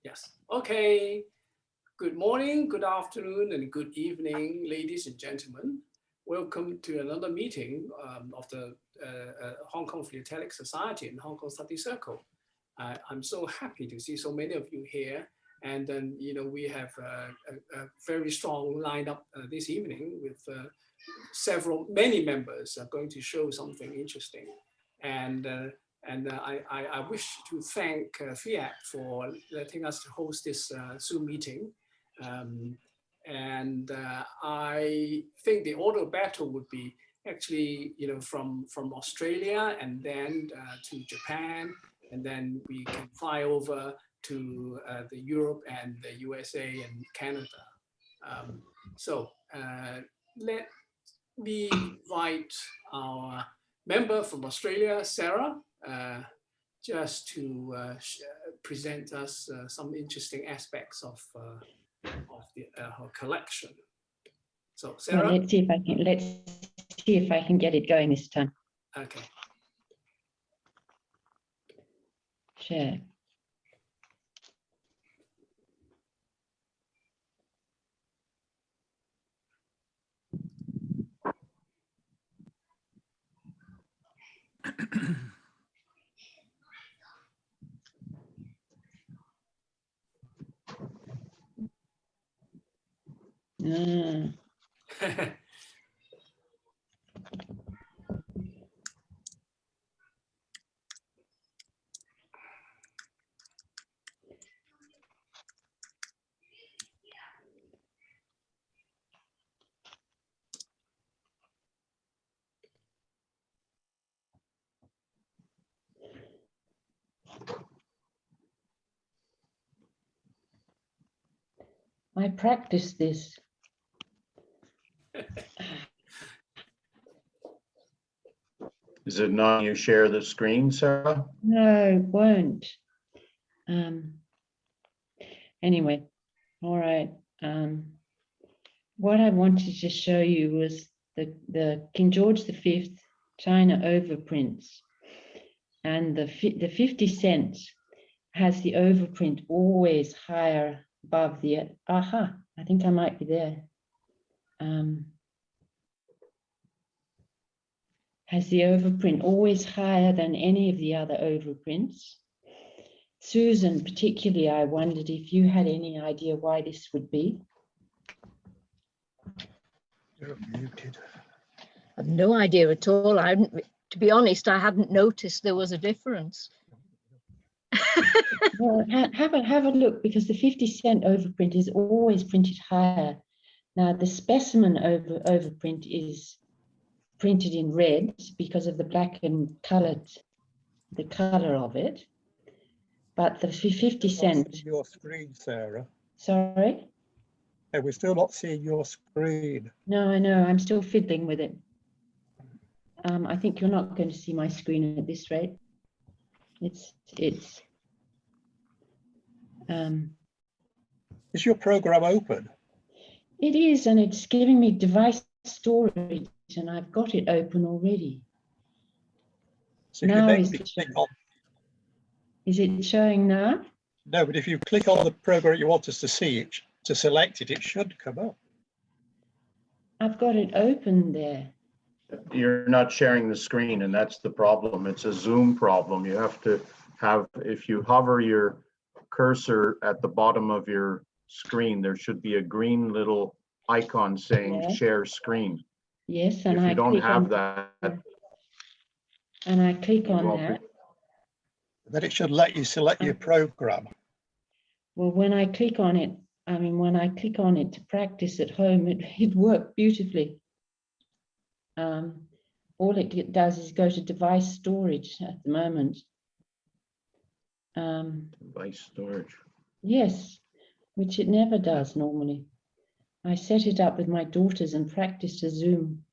Yes. Okay. Good morning, good afternoon, and good evening, ladies and gentlemen. Welcome to another meeting of the Hong Kong Philatelic Society and Hong Kong Study Circle. I'm so happy to see so many of you here. And then, we have a very strong lineup this evening with many members are going to show something interesting. And I wish to thank Fiat for letting us host this Zoom meeting. I think the order of battle would be actually, from Australia and then to Japan, and then we can fly over to the Europe and the USA and Canada. Let me invite our member from Australia, Sarah, just to present us some interesting aspects of her collection. So, Sarah. Well, let's see if I can get it going this time. Okay. Share. I practiced this. Is it not you share the screen, Sarah? No, it won't. Anyway, all right. What I wanted to show you was the King George V China overprints, and the 50 cents has the overprint always higher above the. Aha! I think I might be there. Has the overprint always higher than any of the other overprints. Susan, particularly, I wondered if you had any idea why this would be. You're muted. I've no idea at all. To be honest, I hadn't noticed there was a difference. Well, have a look, because the 50 cent overprint is always printed higher. Now the specimen overprint is printed in red because of the black and the color of it. But the 50 cent. Your screen, Sarah. Sorry? Hey, we're still not seeing your screen. No, I know. I'm still fiddling with it. I think you're not going to see my screen at this rate. Is your program open? It is, and it's giving me device storage, and I've got it open already. So now is it showing now? No, but if you click on the program you want us to see, to select it, it should come up. I've got it open there. You're not sharing the screen, and that's the problem. It's a Zoom problem. You have to have, if you hover your cursor at the bottom of your screen, there should be a green little icon saying share screen. Yes, and if you don't have that, and I click on that. Then it should let you select your program. Well, when I click on it, to practice at home, it worked beautifully. All it does is go to device storage at the moment. Device storage. Yes, which it never does normally. I set it up with my daughters and practiced a Zoom.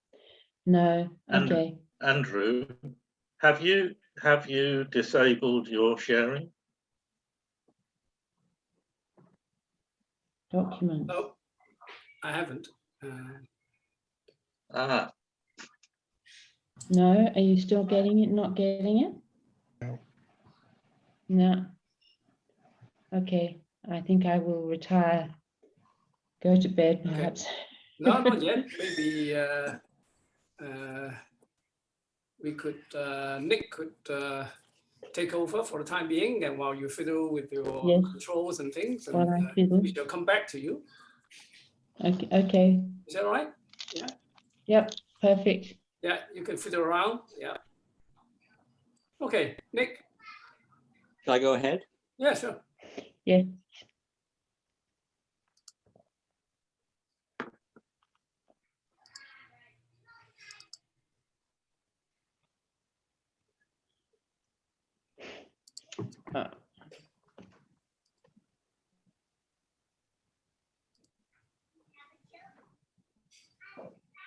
No, okay. Andrew, have you disabled your sharing? Documents. Oh, I haven't. No, are you still getting it? Not getting it? No. No. Okay, I think I will retire, go to bed Okay. perhaps. No, not yet. Maybe we could, Nick could take over for the time being, and while you fiddle with your Yes. controls and things, and While I fiddle. we shall come back to you. Okay, okay. Is that all right? Yeah. Yep, perfect. Yeah, you can fiddle around. Yeah. Okay, Nick. Shall I go ahead? Yeah, sure. Yeah.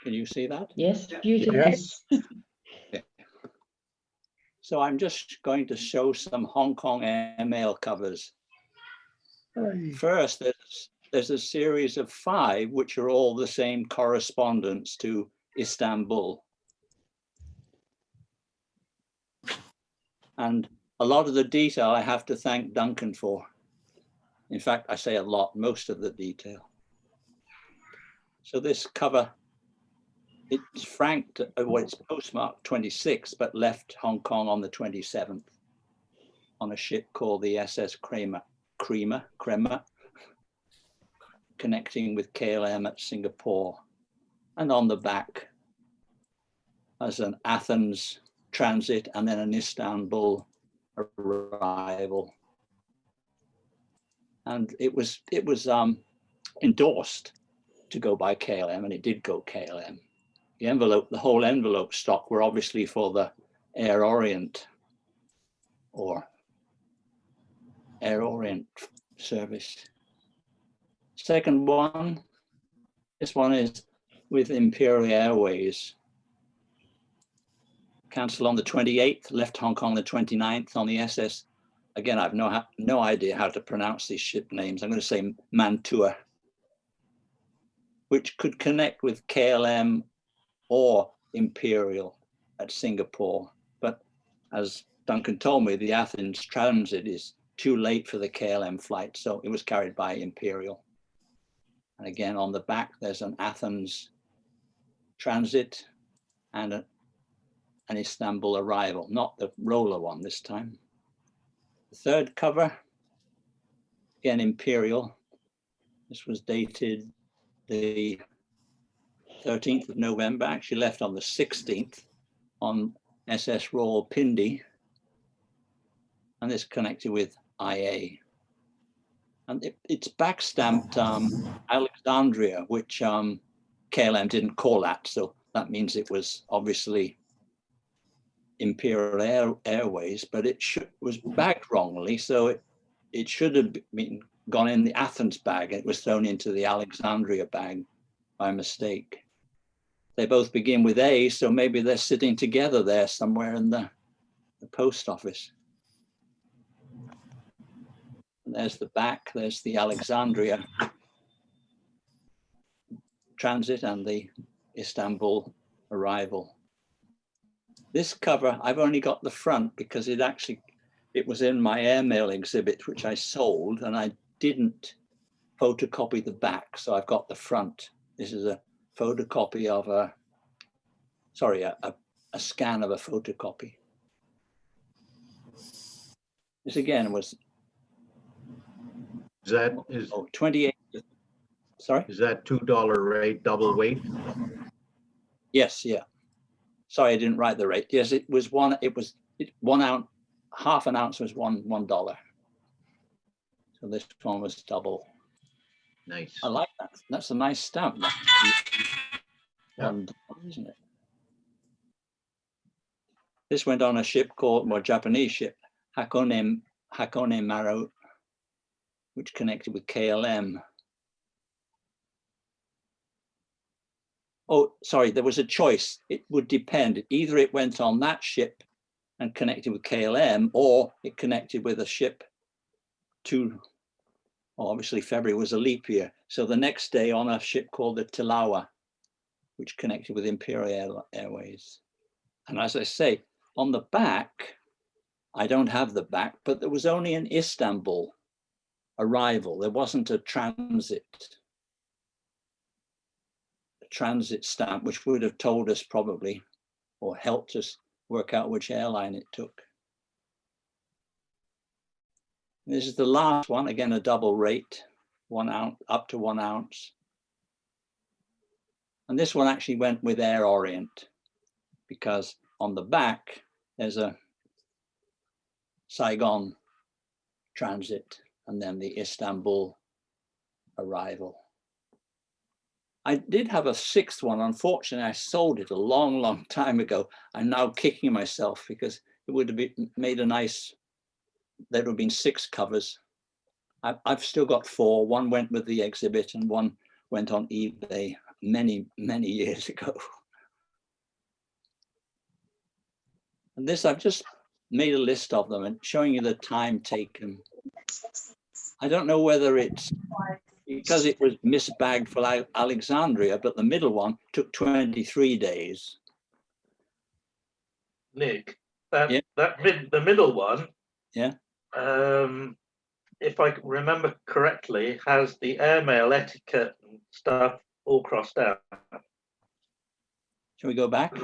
Can you see that? Yes, Yeah. beautiful. Yes. So I'm just going to show some Hong Kong Airmail covers. First, there's a series of 5, which are all the same correspondence to Istanbul. And a lot of the detail I have to thank Duncan for. In fact, I say a lot, most of the detail. So this cover, it's franked, well, it's postmarked 26, but left Hong Kong on the 27th on a ship called the SS Kremer, connecting with KLM at Singapore. And on the back as an Athens transit and then an Istanbul arrival. And it was endorsed to go by KLM, and it did go KLM. The whole envelope stock were obviously for the Air Orient or Air Orient service. Second one, this one is with Imperial Airways. Cancelled on the 28th, left Hong Kong the 29th on the SS. Again, I've no idea how to pronounce these ship names. I'm going to say Mantua, which could connect with KLM or Imperial at Singapore. But as Duncan told me, the Athens transit is too late for the KLM flight, so it was carried by Imperial. And again, on the back, there's an Athens transit and an Istanbul arrival, not the roller one this time. The third cover, again, Imperial. This was dated the 13th of November, actually left on the 16th on SS Rawalpindi, and this connected with IA. And it's back stamped Alexandria, which KLM didn't call that, so that means it was obviously Imperial Airways, but it was bagged wrongly, so it should have gone in the Athens bag. It was thrown into the Alexandria bag by mistake. They both begin with A, so maybe they're sitting together there somewhere in the post office. And there's the back, there's the Alexandria transit and the Istanbul arrival. This cover, I've only got the front because it was in my Airmail exhibit, which I sold, and I didn't photocopy the back, so I've got the front. This is a photocopy of a scan of a photocopy. This again was 28. Sorry? Is that $2 rate double weight? Yes, yeah. Sorry, I didn't write the rate. Yes, it was 1 ounce, half an ounce was $1. So this one was double. Nice. I like that. That's a nice stamp. Yeah. Isn't it? This went on a ship called, well, Japanese ship, Hakone Maru, which connected with KLM. Oh, sorry, there was a choice. It would depend. Either it went on that ship and connected with KLM, or it connected with a ship obviously February was a leap year. So the next day on a ship called the Tilawa, which connected with Imperial Airways. And as I say, on the back, I don't have the back, but there was only an Istanbul arrival. There wasn't a transit stamp, which would have told us probably, or helped us work out which airline it took. This is the last one, again, a double rate, 1 ounce, up to 1 ounce. And this one actually went with Air Orient, because on the back, there's a Saigon transit and then the Istanbul arrival. I did have a 6th one. Unfortunately, I sold it a long, long time ago. I'm now kicking myself because it would have been made a nice, there would have been 6 covers. I've still got 4. One went with the exhibit and one went on eBay many, many years ago. And this, I've just made a list of them and showing you the time taken. I don't know whether it's because it was misbagged for Alexandria, but the middle one took 23 days. Nick, the middle one, yeah, if I remember correctly, has the airmail etiquette and stuff all crossed out. Shall we go back?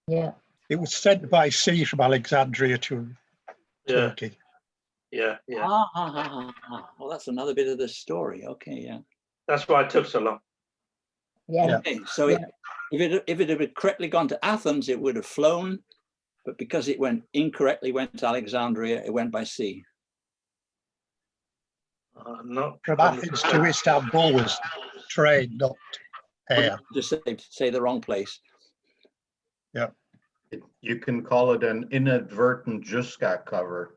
Yeah. It was sent by sea from Alexandria to Turkey. Yeah. Well, that's another bit of the story. Okay, yeah. That's why it took so long. Yeah. Okay, so if it had correctly gone to Athens, it would have flown, but because it went to Alexandria, it went by sea. Not From Athens to Istanbul was train, not air. Just say the wrong place. Yeah. You can call it an inadvertent Juscat cover.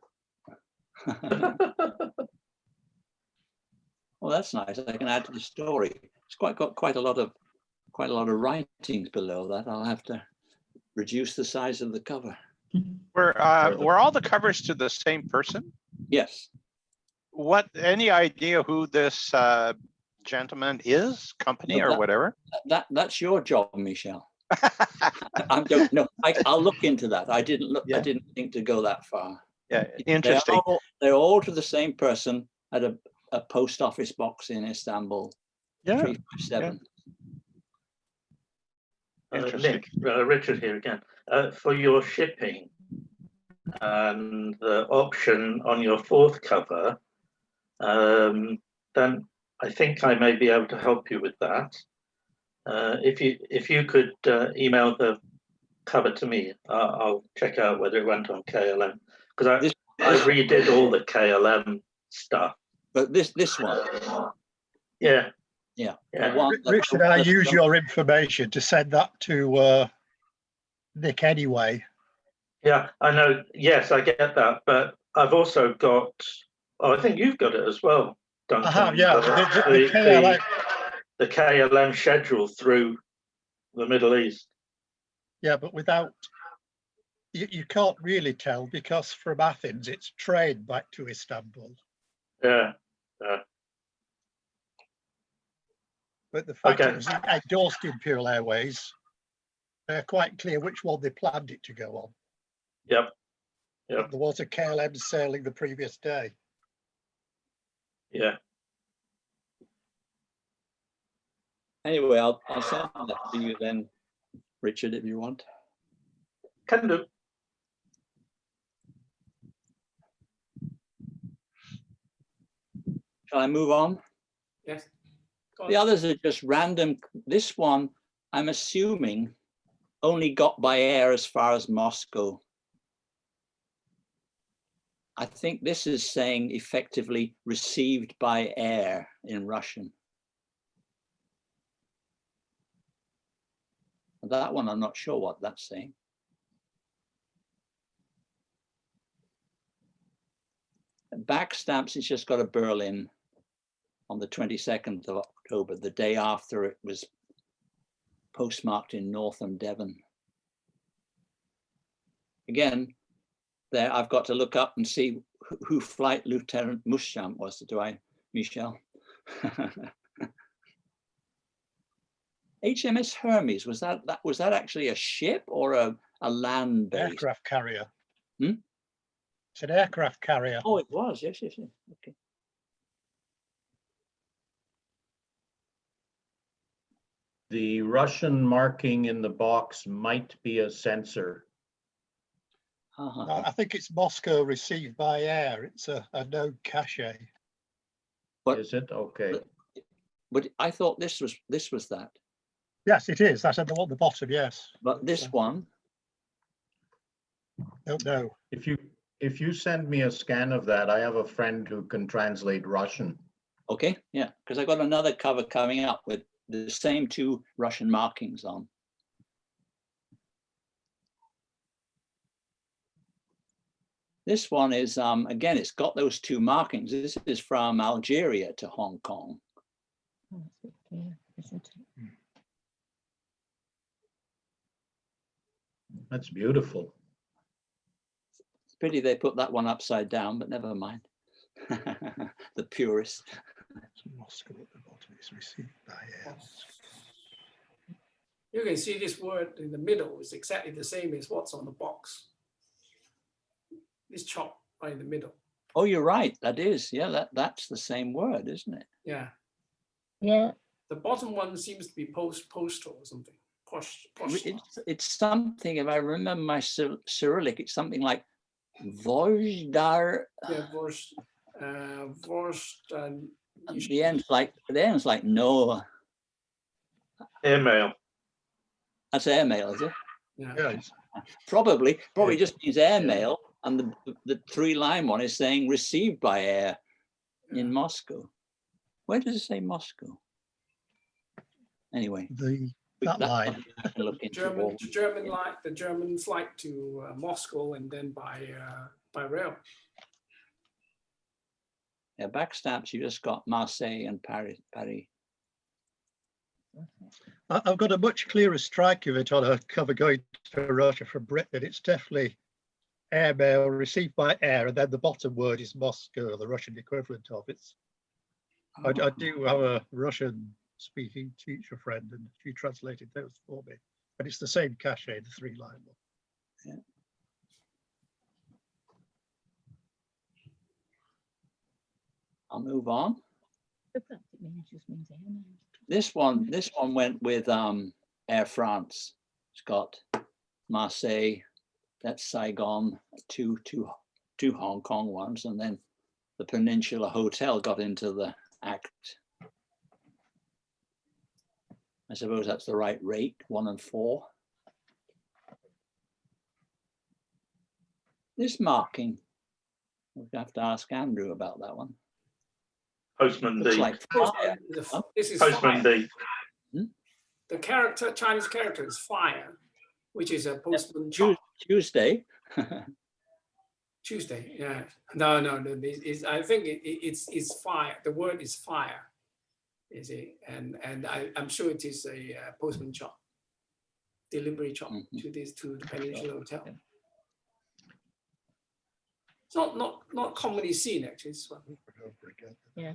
Well, that's nice. I can add to the story. It's got quite a lot of writings below that. I'll have to reduce the size of the cover. Were all the covers to the same person? Yes. Any idea who this gentleman is, company, or whatever? That's your job, Michelle. I don't know. I'll look into that. I didn't look. Yeah. I didn't think to go that far. Yeah, interesting. They're all to the same person at a post office box in Istanbul. Yeah. 357. Nick, Richard here again. For your shipping and the option on your 4th cover, then I think I may be able to help you with that. If you could email the cover to me, I'll check out whether it went on KLM, because I redid all the KLM stuff. But this one. Yeah. Richard, I use your information to send that to Nick anyway. Yeah, I know. Yes, I get that. But I've also got, I think you've got it as well, Duncan. I have, yeah. The KLM schedule through the Middle East. Yeah, but without, you can't really tell because from Athens, it's train back to Istanbul. Yeah. But the fact it was endorsed Imperial Airways, they're quite clear which one they planned it to go on. Yep. There was a KLM sailing the previous day. Yeah. Anyway, I'll send that to you then, Richard, if you want. Can do. Shall I move on? Yes. The others are just random. This one, I'm assuming, only got by air as far as Moscow. I think this is saying effectively received by air in Russian. That one, I'm not sure what that's saying. Back stamps, it's just got a Berlin on the 22nd of October, the day after it was postmarked in Northam, Devon. Again, there I've got to look up and see who Flight Lieutenant Muschamp was. Do I, Michelle? HMS Hermes, was that actually a ship or a land base? Aircraft carrier. Hmm? It's an aircraft carrier. Oh, it was. Yes. Okay. The Russian marking in the box might be a censor. I think it's Moscow received by air. It's a no cachet. But- Is it? Okay. But I thought this was that. Yes, it is. That's at the bottom, yes. But this one, Don't know. If you send me a scan of that, I have a friend who can translate Russian. okay, yeah, because I got another cover coming up with the same two Russian markings on. This one is, again, it's got those two markings. This is from Algeria to Hong Kong. Oh, that's a bit clear, isn't it? That's beautiful. It's pity they put that one upside down, but never mind. The purist. Moscow at the bottom is received by air. You can see this word in the middle is exactly the same as what's on the box. This chop right in the middle. Oh, you're right. That is, yeah, that's the same word, isn't it? Yeah. Yeah, The bottom one seems to be postal or something. It's something, if I remember my Cyrillic, it's something like Vojdar. Yeah, Vorst, and The end's like no. Airmail. That's airmail, is it? yeah. Yes. Probably Yeah. just means airmail, and the three-line one is saying received by air in Moscow. Where does it say Moscow? Anyway, That line. I can look into all. The German flight to Moscow and then by rail. Yeah, back stamps, you just got Marseille and Paris. I've got a much clearer strike of it on a cover going to Russia from Britain. It's definitely airmail received by air, and then the bottom word is Moscow, the Russian equivalent of it. I do have a Russian speaking teacher friend, and she translated those for me. And it's the same cachet, the three-line one. Yeah. I'll move on. just means airmail. This one went with Air France. It's got Marseille, that's Saigon, two Hong Kong ones, and then the Peninsula Hotel got into the act. I suppose that's the right rate, 1 and 4. This marking, we'll have to ask Andrew about that one. Postman Looks D. like fire. This is Postman fire. D. The Chinese character is fire, which is a postman chop. Tuesday. Tuesday, yeah. No. I think it's fire. The word is fire, is it? And I'm sure it is a postman chop, delivery chop to the Peninsula Hotel. It's not commonly seen actually. This one. Yeah.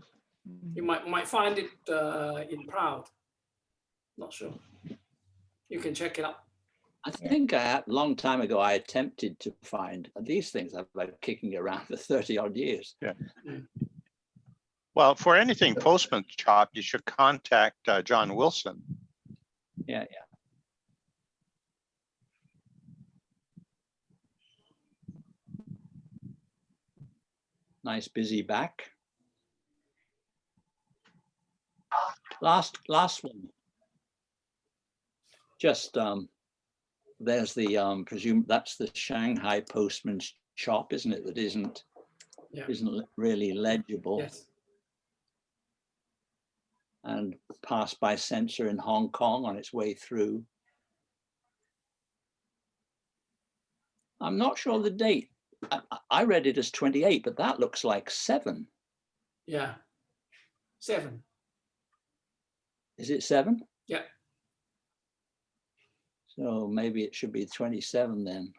You might find it in Proud. Not sure. You can check it out. I think a long time ago I attempted to find these things. I've been kicking around for 30 odd years. Yeah. Well, for anything postman chop, you should contact John Wilson. Yeah. Nice busy back. Last one. Just there's the presume that's the Shanghai postman's chop, isn't it? That isn't really legible. Yes. And passed by censor in Hong Kong on its way through. I'm not sure the date. I read it as 28, but that looks like 7. Yeah. 7. Is it 7? Yeah. So maybe it should be 27 then.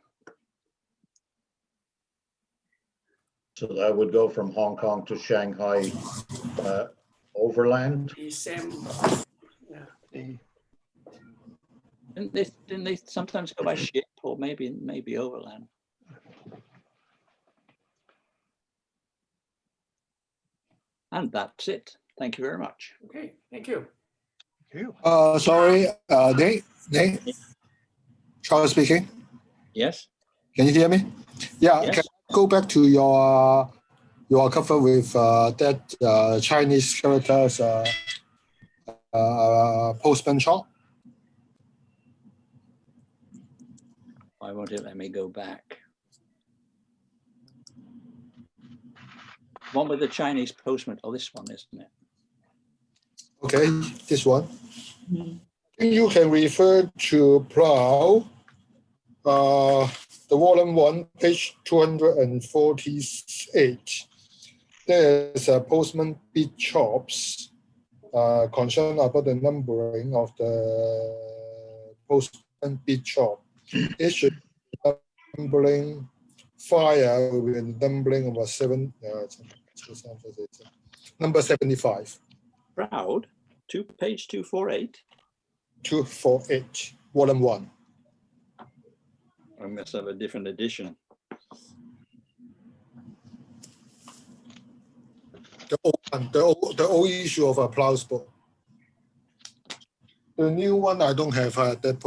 So that would go from Hong Kong to Shanghai overland. Yeah. Didn't they sometimes go by ship or maybe overland? And that's it. Thank you very much. Okay. Thank you. Sorry, Nate, Charles speaking. Yes. Can you hear me? Yeah, Yes. can I go back to your cover with that Chinese characters postman shop? Why won't it let me go back? One with the Chinese postman. Oh, this one, isn't it? Okay, this one. You can refer to Plough, the volume 1, page 248. There's a postman beat chops concern about the numbering of the postman beat chop. It should be numbering fire with a numbering of number 75. Proud. Page 248. 248, volume 1. I must have a different edition. The old one, the old issue of a Plough's book. The new one I don't have that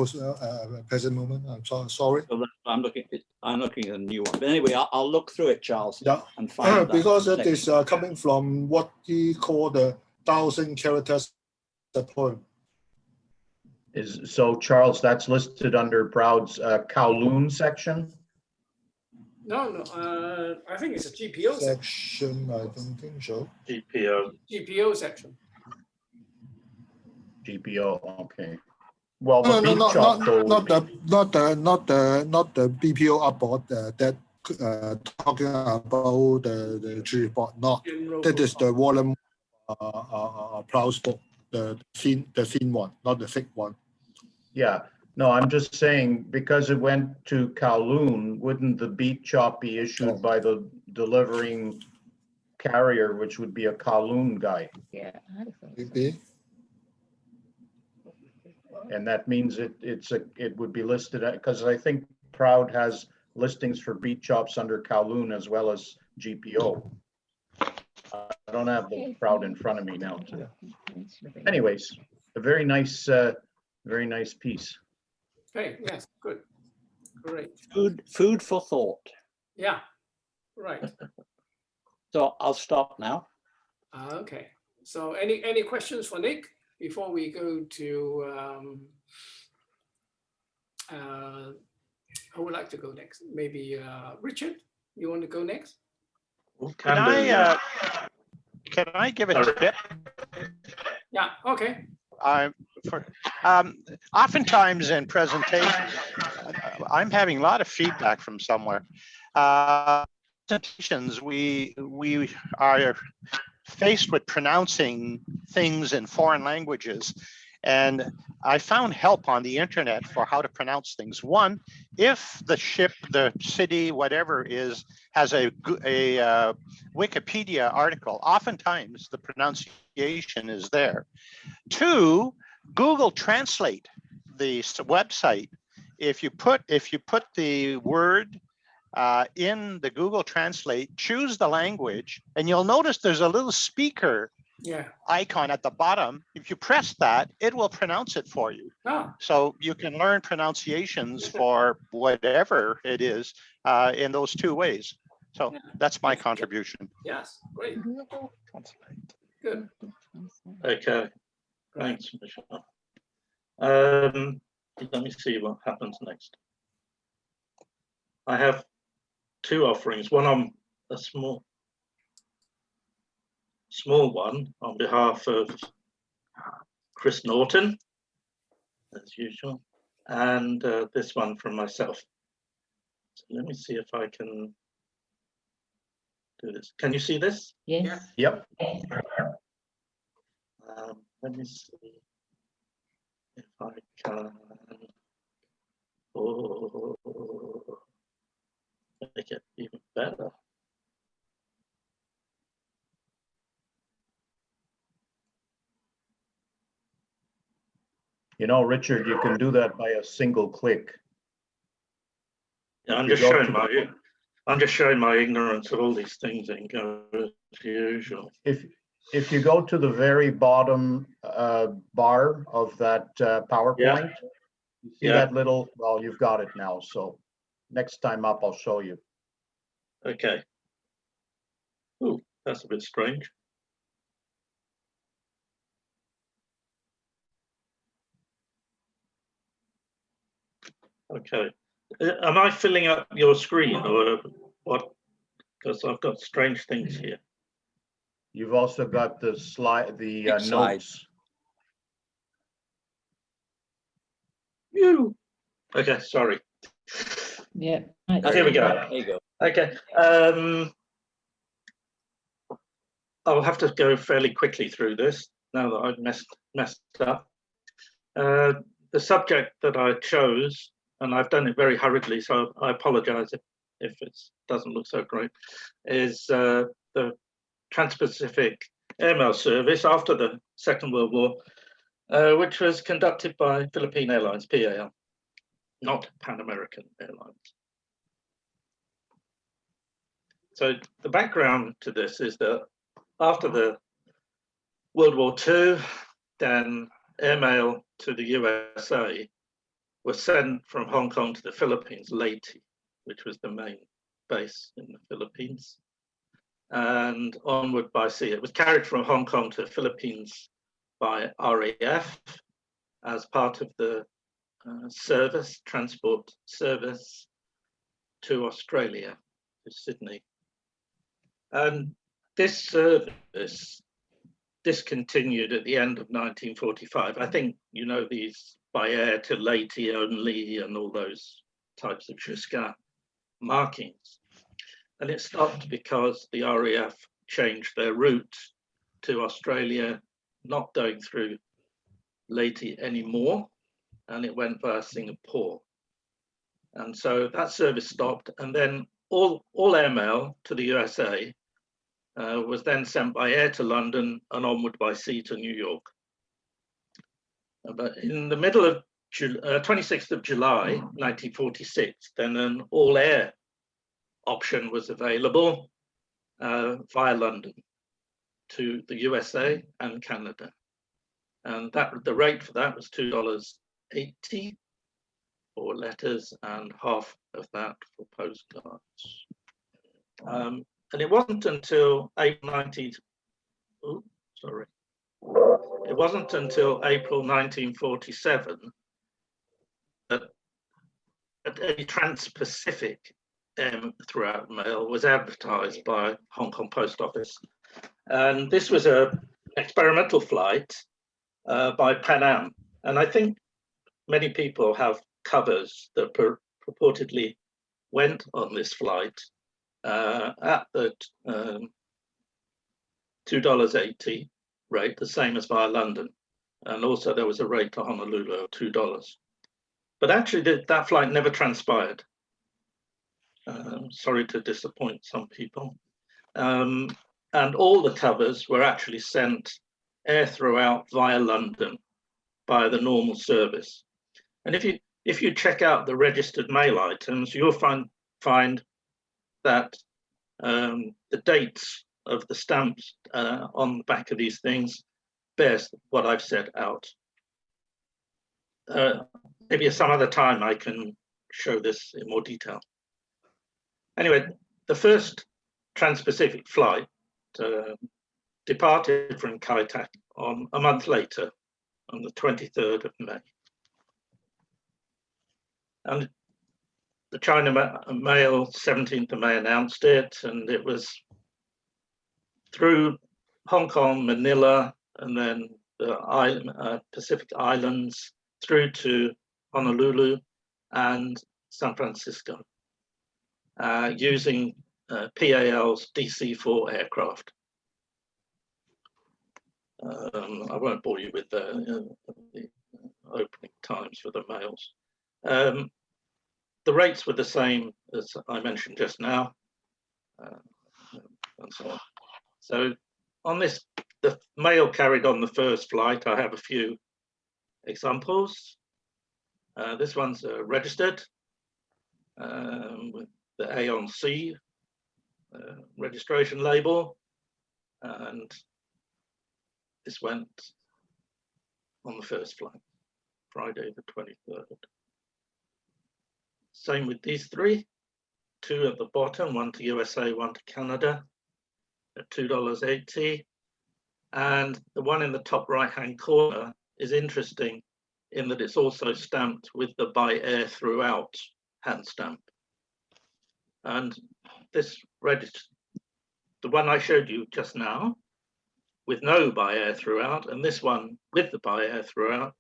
present moment. I'm sorry. So I'm looking at a new one. But anyway, I'll look through it, Charles. Yeah, and find because that it is coming from what he called the 1,000 characters poem. So Charles, that's listed under Proud's Kowloon section? No, I think it's a GPO section. I don't think so. GPO section. GPO, okay. Well, No, the not the BPO upboard that talking about the tree board. Not that is the volume Plough's book, the thin one, not the thick one. Yeah, no, I'm just saying because it went to Kowloon, wouldn't the beat chop be issued by the delivering carrier, which would be a Kowloon guy? Yeah, I thought so. Maybe. And that means it would be listed because I think Proud has listings for beat chops under Kowloon as well as GPO. I don't have the Proud in front of me now. Anyways, a very nice piece. Okay, yes, good, great. Food for thought. Yeah, right. So I'll stop now. Okay, so any questions for Nick before we go to who would like to go next? Maybe Richard, you want to go next? Can I give a tip? Yeah, okay. Oftentimes in presentations, I'm having a lot of feedback from somewhere. Presentations, we are faced with pronouncing things in foreign languages, and I found help on the internet for how to pronounce things. One, if the ship, the city, whatever has a Wikipedia article, oftentimes the pronunciation is there. Two, Google Translate, the website. If you put the word in the Google Translate, choose the language, and you'll notice there's a little speaker icon at the bottom. If you press that, it will pronounce it for you. So you can learn pronunciations for whatever it is in those two ways. So that's my contribution. Yes, great. Good. Okay, thanks, Michelle. Let me see what happens next. I have two offerings, one on a small one on behalf of Chris Norton, as usual, and this one from myself. So let me see if I can do this. Can you see this? Yes. Yep. Let me see if I can. Oh, make it even better. You know, Richard, you can do that by a single click. Yeah, I'm just showing my ignorance of all these things as usual. If you go to the very bottom bar of that PowerPoint, you see that little, well, you've got it now. So next time up, I'll show you. Okay. Oh, that's a bit strange. Okay. Am I filling up your screen or what? Because I've got strange things here. You've also got the slide, the notes. You. Okay, sorry. Yeah. Here we go. There you go. Okay. I'll have to go fairly quickly through this now that I've messed up. The subject that I chose, and I've done it very hurriedly, so I apologize if it doesn't look so great, is the Trans-Pacific Airmail service after the Second World War, which was conducted by Philippine Airlines, PAL, not Pan American Airlines. So the background to this is that after the World War II, then airmail to the USA was sent from Hong Kong to the Philippines, Leyte, which was the main base in the Philippines, and onward by sea. It was carried from Hong Kong to the Philippines by RAF as part of the transport service to Australia, to Sydney. And this service discontinued at the end of 1945. I think you know these by air to Leyte only and all those types of jusqu'à markings. And it stopped because the RAF changed their route to Australia, not going through Leyte anymore, and it went via Singapore. And so that service stopped, and then all airmail to the USA was then sent by air to London and onward by sea to New York. But in the middle of 26th of July, 1946, then an all-air option was available via London to the USA and Canada. And the rate for that was $2.80 for letters and half of that for postcards. And it wasn't until April 1947 that a Trans-Pacific throughout mail was advertised by Hong Kong Post Office. And this was an experimental flight by Pan Am. And I think many people have covers that purportedly went on this flight at the $2.80 rate, the same as via London. And also there was a rate to Honolulu of $2. But actually that flight never transpired. Sorry to disappoint some people. And all the covers were actually sent air throughout via London by the normal service. And if you check out the registered mail items, you'll find that the dates of the stamps on the back of these things bears what I've set out. Maybe some other time I can show this in more detail. Anyway, the first Trans-Pacific flight departed from Kai Tak on a month later, on the 23rd of May. And the China Mail 17th of May announced it, and it was through Hong Kong, Manila, and then the Pacific Islands through to Honolulu and San Francisco, using PAL's DC-4 aircraft. I won't bore you with the opening times for the mails. The rates were the same as I mentioned just now, and so on. So on this, the mail carried on the first flight, I have a few examples. This one's registered with the A on C registration label, and this went on the first flight, Friday the 23rd. Same with these three, two at the bottom, one to USA, one to Canada at $2.80. And the one in the top right-hand corner is interesting in that it's also stamped with the by air throughout hand stamp. And this register, the one I showed you just now, with no by air throughout, and this one with the by air throughout,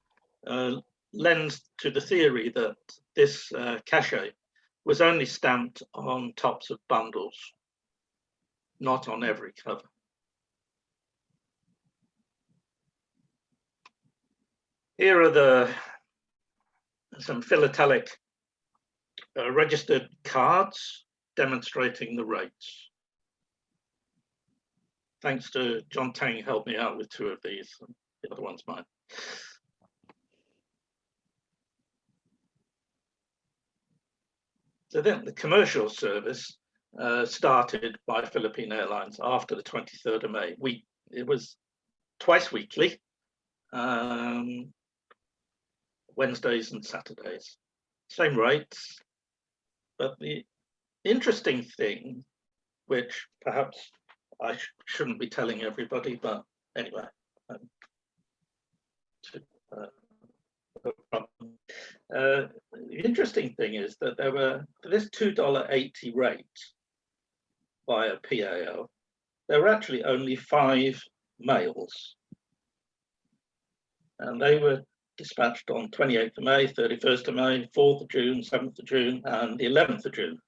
lends to the theory that this cachet was only stamped on tops of bundles, not on every cover. Here are some philatelic registered cards demonstrating the rates. Thanks to John Tang, helped me out with two of these. The other one's mine. So then the commercial service started by Philippine Airlines after the 23rd of May. It was twice weekly, Wednesdays and Saturdays. Same rates, but the interesting thing, which perhaps I shouldn't be telling everybody, but anyway, the interesting thing is that there were, for this $2.80 rate via PAL, there were actually only 5 mails, and they were dispatched on 28th of May, 31st of May, 4th of June, 7th of June, and the 11th of June.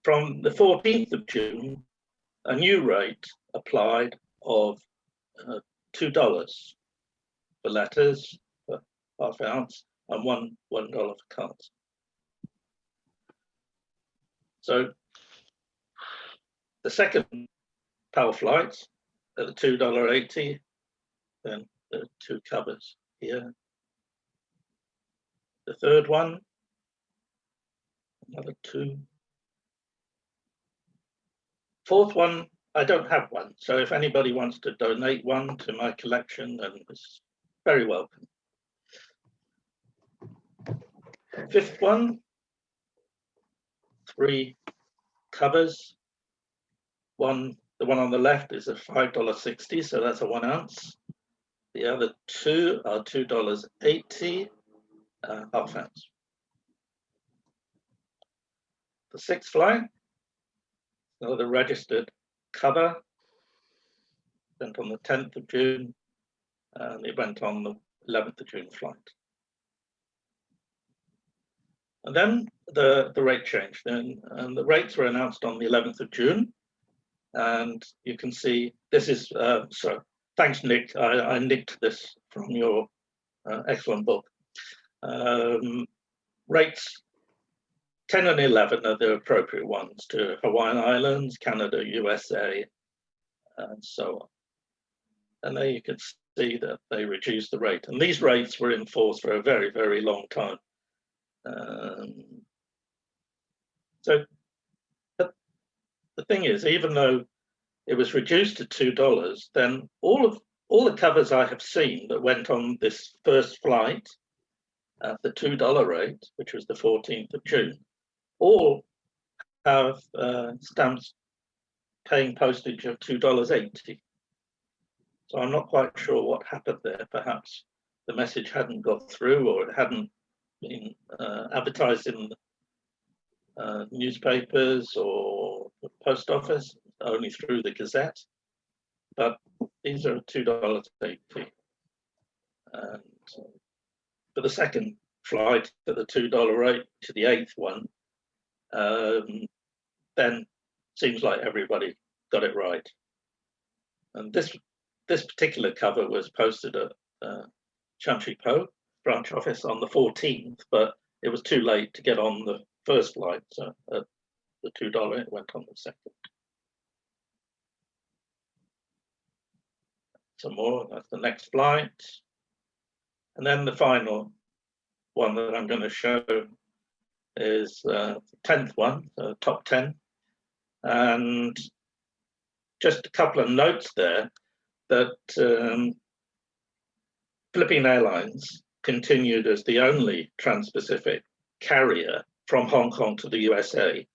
From the 14th of June, a new rate applied of $2 for letters, for half ounce, and $1 for cards. So the second PAL flights at the $2.80, then there are 2 covers here. The third one, another 2. Fourth one, I don't have one. So if anybody wants to donate one to my collection, then it's very welcome. Fifth one, 3 covers. The one on the left is a $5.60, so that's a 1 ounce. The other 2 are $2.80, half ounce. The 6th flight, another registered cover, went on the 10th of June, and it went on the 11th of June flight. And then the rate changed, and the rates were announced on the 11th of June. And you can see this is, so thanks, Nick. I nicked this from your excellent book. Rates 10 and 11 are the appropriate ones to Hawaiian Islands, Canada, USA, and so on. And there you can see that they reduced the rate. And these rates were in force for a very, very long time. So but the thing is, even though it was reduced to $2, then all the covers I have seen that went on this first flight at the $2 rate, which was the 14th of June, all have stamps paying postage of $2.80. So I'm not quite sure what happened there. Perhaps the message hadn't got through, or it hadn't been advertised in newspapers or the post office, only through the Gazette. But these are $2.80. And for the second flight at the $2 rate to the 8th one, then seems like everybody got it right. And this particular cover was posted at Chanchi Po branch office on the 14th, but it was too late to get on the first flight, so at the $2 it went on the second. Some more, that's the next flight. And then the final one that I'm going to show is the 10th one, the top 10. And just a couple of notes there that Philippine Airlines continued as the only trans-Pacific carrier from Hong Kong to the USA,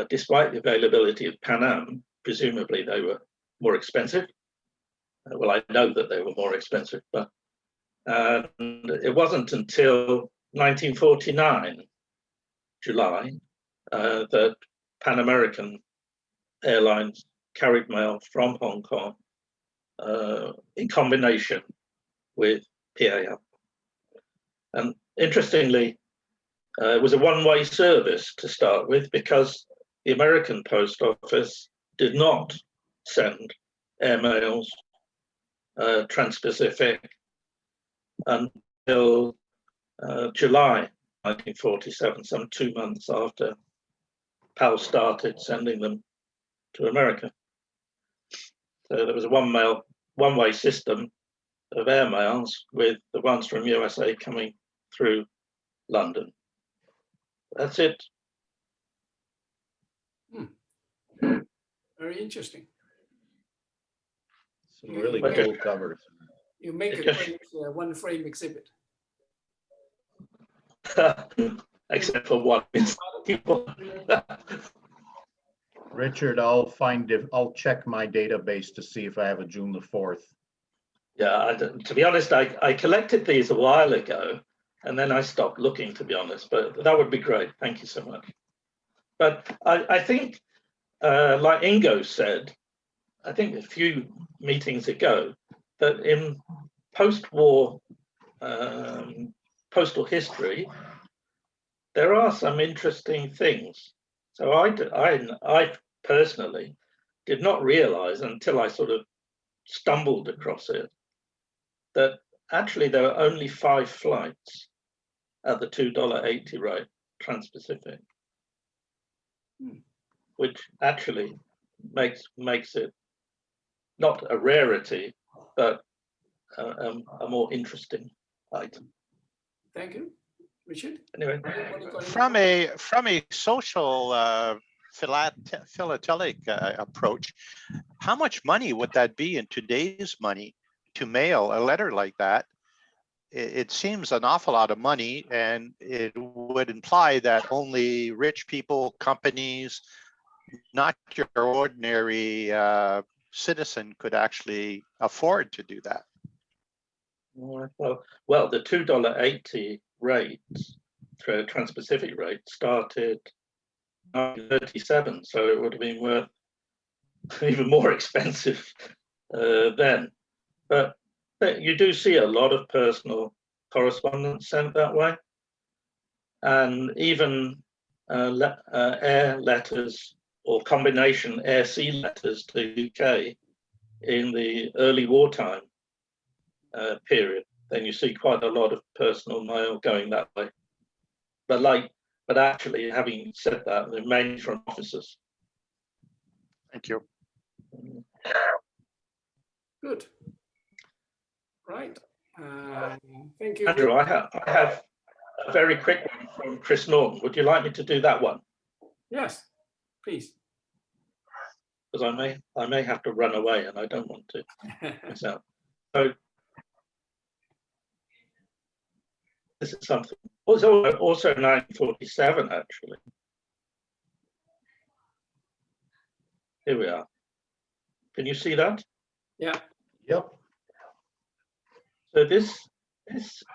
despite the availability of Pan Am. Presumably they were more expensive. Well, I know that they were more expensive, but it wasn't until 1949, July, that Pan American Airlines carried mail from Hong Kong in combination with PAL. And interestingly, it was a one-way service to start with, because the American Post Office did not send airmails trans-Pacific until July 1947, some 2 months after PAL started sending them to America. So there was a one-way system of airmails, with the ones from USA coming through London. That's it. Very interesting. Some really Okay. cool covers. You make a Just- great one-frame exhibit. Except for one. People. Richard, I'll check my database to see if I have a June the 4th. Yeah, to be honest, I collected these a while ago, and then I stopped looking, to be honest, but that would be great. Thank you so much. But I think, like Ingo said, I think a few meetings ago, that in post-war postal history, there are some interesting things. So I personally did not realize until I sort of stumbled across it, that actually there are only 5 flights at the $2.80 rate trans-Pacific, which actually makes it not a rarity, but a more interesting item. Thank you, Richard. Anyway, From a social philatelic approach, how much money would that be in today's money to mail a letter like that? It seems an awful lot of money, and it would imply that only rich people, companies, not your ordinary citizen could actually afford to do that. Well, the $2.80 rate, trans-Pacific rate, started in 1937, so it would have been worth even more expensive then. But you do see a lot of personal correspondence sent that way, and even air letters or combination air-sea letters to UK in the early wartime period. Then you see quite a lot of personal mail going that way. But actually, having said that, they're mainly from officers. Thank you. Good. Right. Thank you. Andrew, I have a very quick one from Chris Norton. Would you like me to do that one? Yes, please. Because I may have to run away, and I don't want to miss out. So this is something. Also 1947, actually. Here we are. Can you see that? Yeah. Yep. So this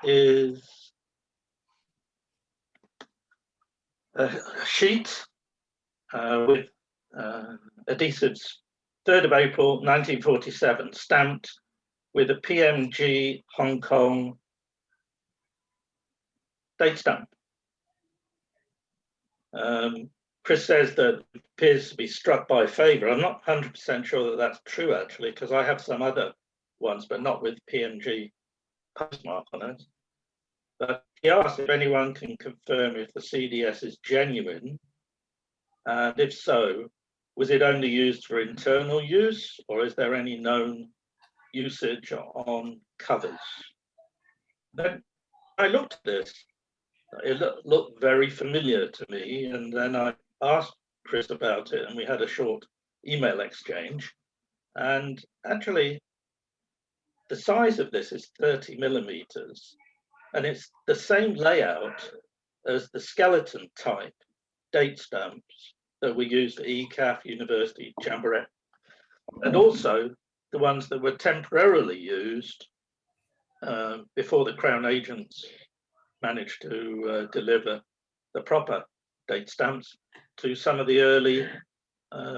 is a sheet with adhesives, 3rd of April 1947, stamped with a PMG Hong Kong date stamp. Chris says that it appears to be struck by favour. I'm not 100% sure that that's true, actually, because I have some other ones, but not with PMG postmark on it. But he asked if anyone can confirm if the CDS is genuine, and if so, was it only used for internal use, or is there any known usage on covers? Then I looked at this. It looked very familiar to me, and then I asked Chris about it, and we had a short email exchange. And actually, the size of this is 30 millimeters, and it's the same layout as the skeleton type date stamps that we use for ECAF, University, Jamboree, and also the ones that were temporarily used before the Crown agents managed to deliver the proper date stamps to some of the early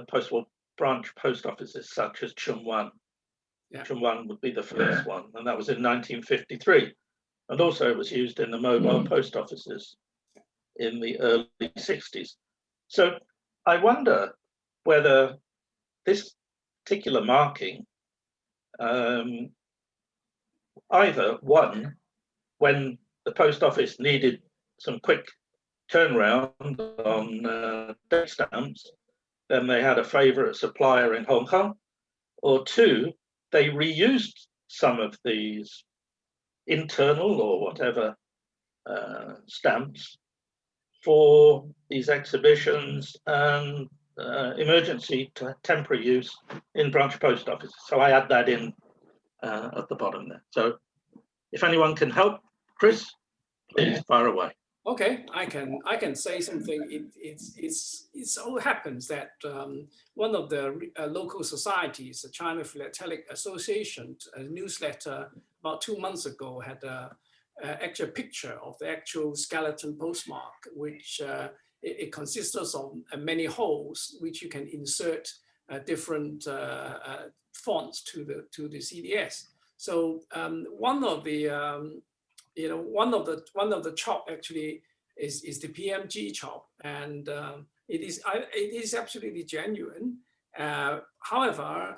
post-war branch post offices, such as Chun Wan. Yeah. Chun Wan would be the first one, and that was in 1953. And also it was used in the mobile post offices in the early 60s. So I wonder whether this particular marking, either one, when the post office needed some quick turnaround on date stamps, then they had a favorite supplier in Hong Kong, or two, they reused some of these internal or whatever stamps for these exhibitions and emergency temporary use in branch post offices. So I add that in at the bottom there. So if anyone can help, Chris, please fire away. Okay, I can say something. It so happens that one of the local societies, the China Philatelic Association, a newsletter about 2 months ago had a actual picture of the actual skeleton postmark, which it consists of many holes which you can insert different fonts to the CDS. So one of the one of the chop actually is the PMG chop, and it is absolutely genuine. However,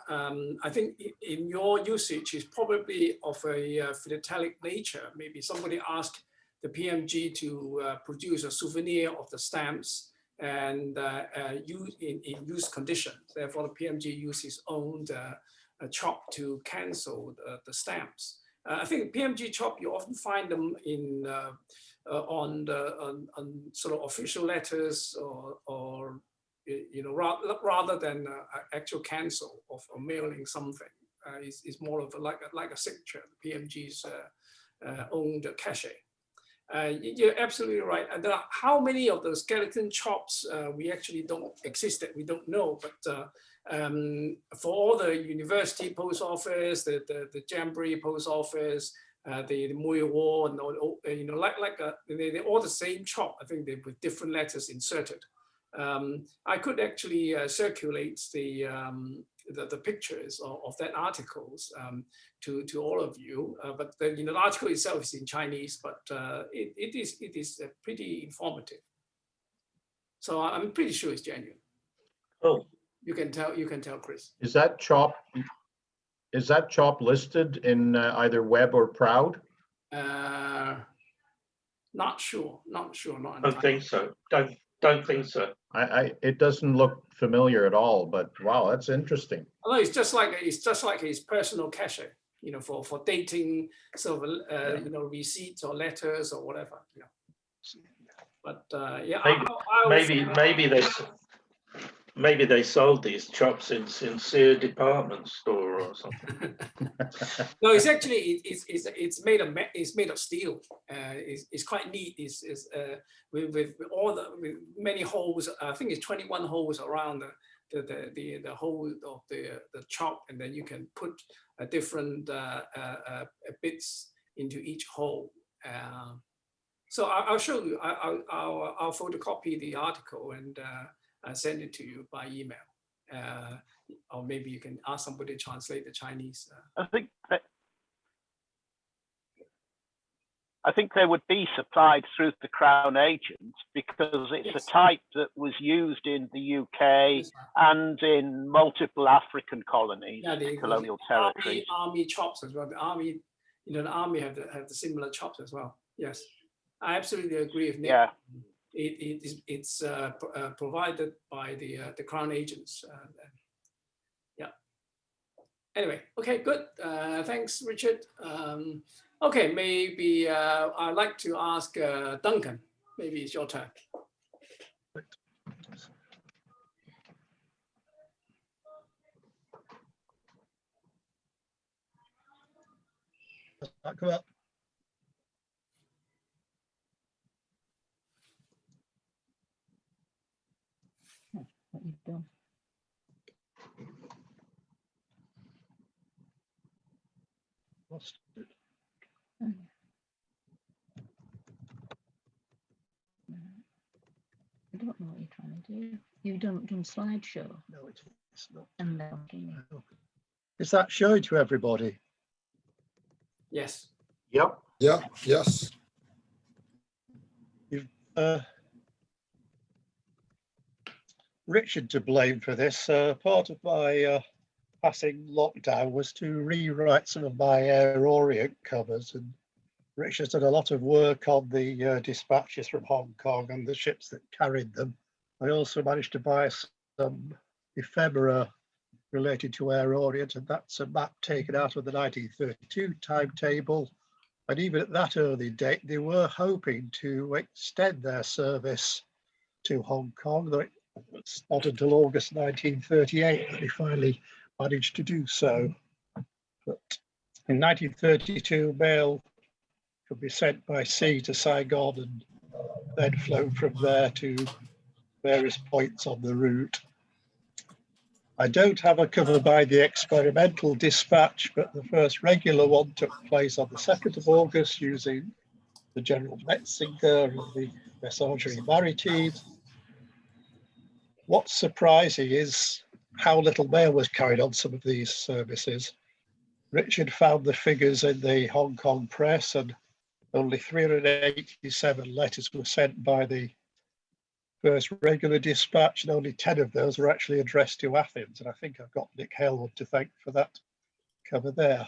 I think in your usage is probably of a philatelic nature. Maybe somebody asked the PMG to produce a souvenir of the stamps and use in use condition. Therefore, the PMG used his own chop to cancel the stamps. I think PMG chop, you often find them in on sort of official letters or rather than actual cancel of mailing something. Is more of like a signature. PMG's owned cachet. You're absolutely right. And how many of those skeleton chops we actually don't exist that we don't know, but for all the university post office, the Jamboree post office, the Mui War, and all, they're all the same chop. I think they with different letters inserted. I could actually circulate the pictures of that articles to all of you, but the article itself is in Chinese, but it is pretty informative. So I'm pretty sure it's genuine. Oh, you can tell, Chris. Is that chop listed in either Web or Proud? Not sure. Not don't think so. Don't think so. It doesn't look familiar at all, but wow, that's interesting. Although it's just like his personal cachet, for dating sort of receipts or letters or whatever. But yeah, maybe they sold these chops in sincere department store or something. No, it's actually it's made of steel. It's quite neat. It's with many holes. I think it's 21 holes around the hole of the chop, and then you can put different bits into each hole. So I'll show you. I'll photocopy the article and send it to you by email. Or maybe you can ask somebody to translate the Chinese. I think they would be supplied through the Crown agent because it's a type that was used in the UK and in multiple African colonies, colonial territories. Army chops as well. The army, the army have the similar chops as well. Yes, I absolutely agree with Nick. Yeah. It's provided by the Crown agents. Yeah. Anyway, okay, good. Thanks, Richard. Okay, maybe I'd like to ask Duncan. Maybe it's your turn. come up. What you've done. Lost it. I don't know what you're trying to do. You've done slideshow. No, it's not. And no. Is that showing to everybody? Yes. Yep. Yeah, yes. You've Richard to blame for this. Part of my passing lockdown was to rewrite some of my Air Orient covers, and Richard's done a lot of work on the dispatches from Hong Kong and the ships that carried them. I also managed to buy some ephemera related to Air Orient, and that's a map taken out of the 1932 timetable. And even at that early date, they were hoping to extend their service to Hong Kong, though it's not until August 1938 that they finally managed to do so. But in 1932, mail could be sent by sea to Saigon and then flown from there to various points on the route. I don't have a cover by the experimental dispatch, but the first regular one took place on the 2nd of August using the General Metzinger and the Messagerie Maritime. What's surprising is how little mail was carried on some of these services. Richard found the figures in the Hong Kong press, and only 387 letters were sent by the first regular dispatch, and only 10 of those were actually addressed to Athens. And I think I've got Nick Halewood to thank for that cover there.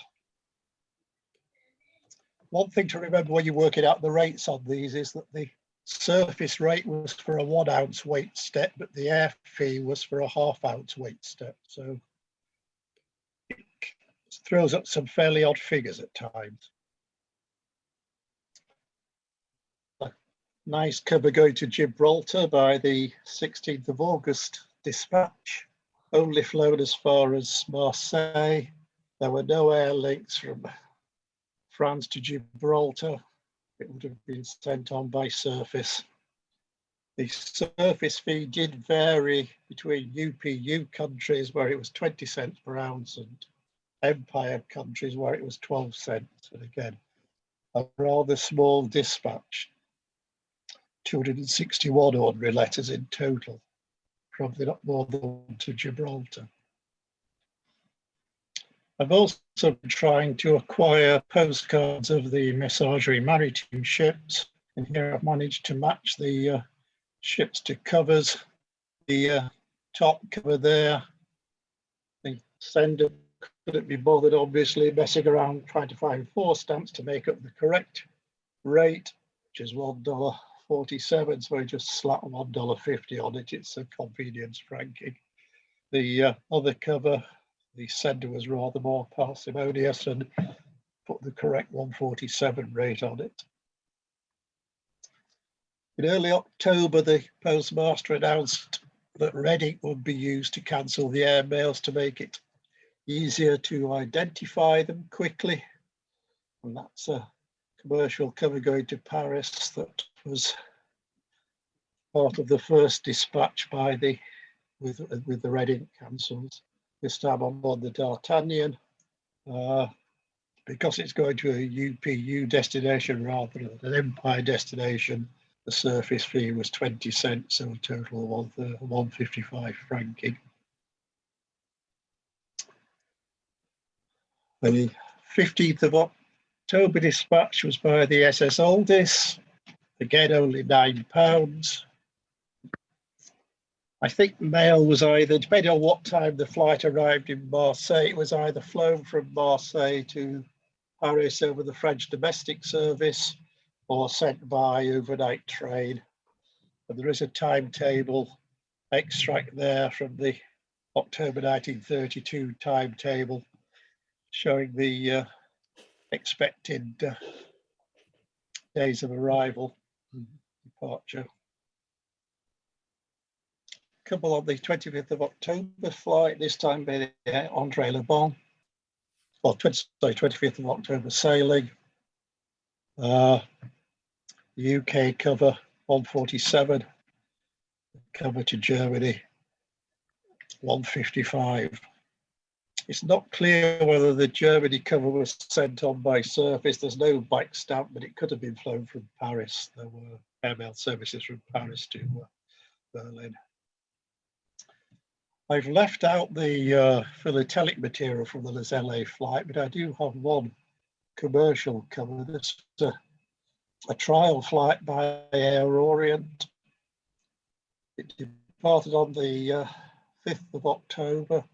One thing to remember when you're working out the rates on these is that the surface rate was for a 1 ounce weight step, but the air fee was for a ½ ounce weight step. So it throws up some fairly odd figures at times. Nice cover going to Gibraltar by the 16th of August dispatch. Only flown as far as Marseille. There were no air links from France to Gibraltar. It would have been sent on by surface. The surface fee did vary between UPU countries where it was 20 cents per ounce and Empire countries where it was 12 cents. And again, a rather small dispatch. 261 ordinary letters in total, probably not more than one to Gibraltar. I've also been trying to acquire postcards of the Messagerie Maritime ships, and here I've managed to match the ships to covers. The top cover there, the sender couldn't be bothered, obviously, messing around trying to find 4 stamps to make up the correct rate, which is $1.47, so I just slap $1.50 on it. It's a convenience franking. The other cover, the sender was rather more parsimonious and put the correct 147 rate on it. In early October, the postmaster announced that red ink would be used to cancel the airmails to make it easier to identify them quickly. And that's a commercial cover going to Paris that was part of the first dispatch by the with the red ink cancelled. This time I'm on the D'Artagnan. Because it's going to a UPU destination rather than an Empire destination, the surface fee was 20 cents, so a total of 155 franking. The 15th of October dispatch was by the SS Aldis, again only £9. I think mail was either, depending on what time the flight arrived in Marseille, it was either flown from Marseille to Paris over the French domestic service or sent by overnight train. And there is a timetable extract there from the October 1932 timetable showing the expected days of arrival and departure. Couple on the 25th of October flight, this time by the Andre Le Bon. Well, 25th of October sailing. UK cover 147, cover to Germany 155. It's not clear whether the Germany cover was sent on by surface. There's no bike stamp, but it could have been flown from Paris. There were airmail services from Paris to Berlin. I've left out the philatelic material from the LA flight, but I do have one commercial cover. This is a trial flight by Air Orient. It departed on the 5th of October,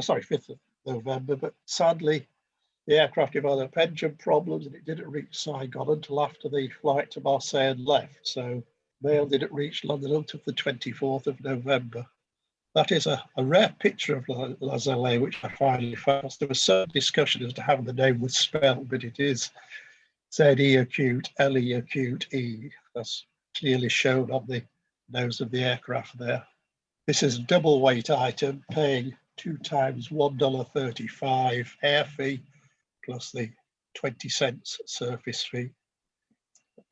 sorry, 5th of November, but sadly the aircraft developed engine problems and it didn't reach Saigon until after the flight to Marseille had left. So mail didn't reach London until the 24th of November. That is a rare picture of Les LA, which I finally found. There was some discussion as to how the name was spelled, but it is Z-E acute, L-E acute E. That's clearly shown on the nose of the aircraft there. This is a double weight item, paying 2 times $1.35 air fee, plus the 20 cents surface fee.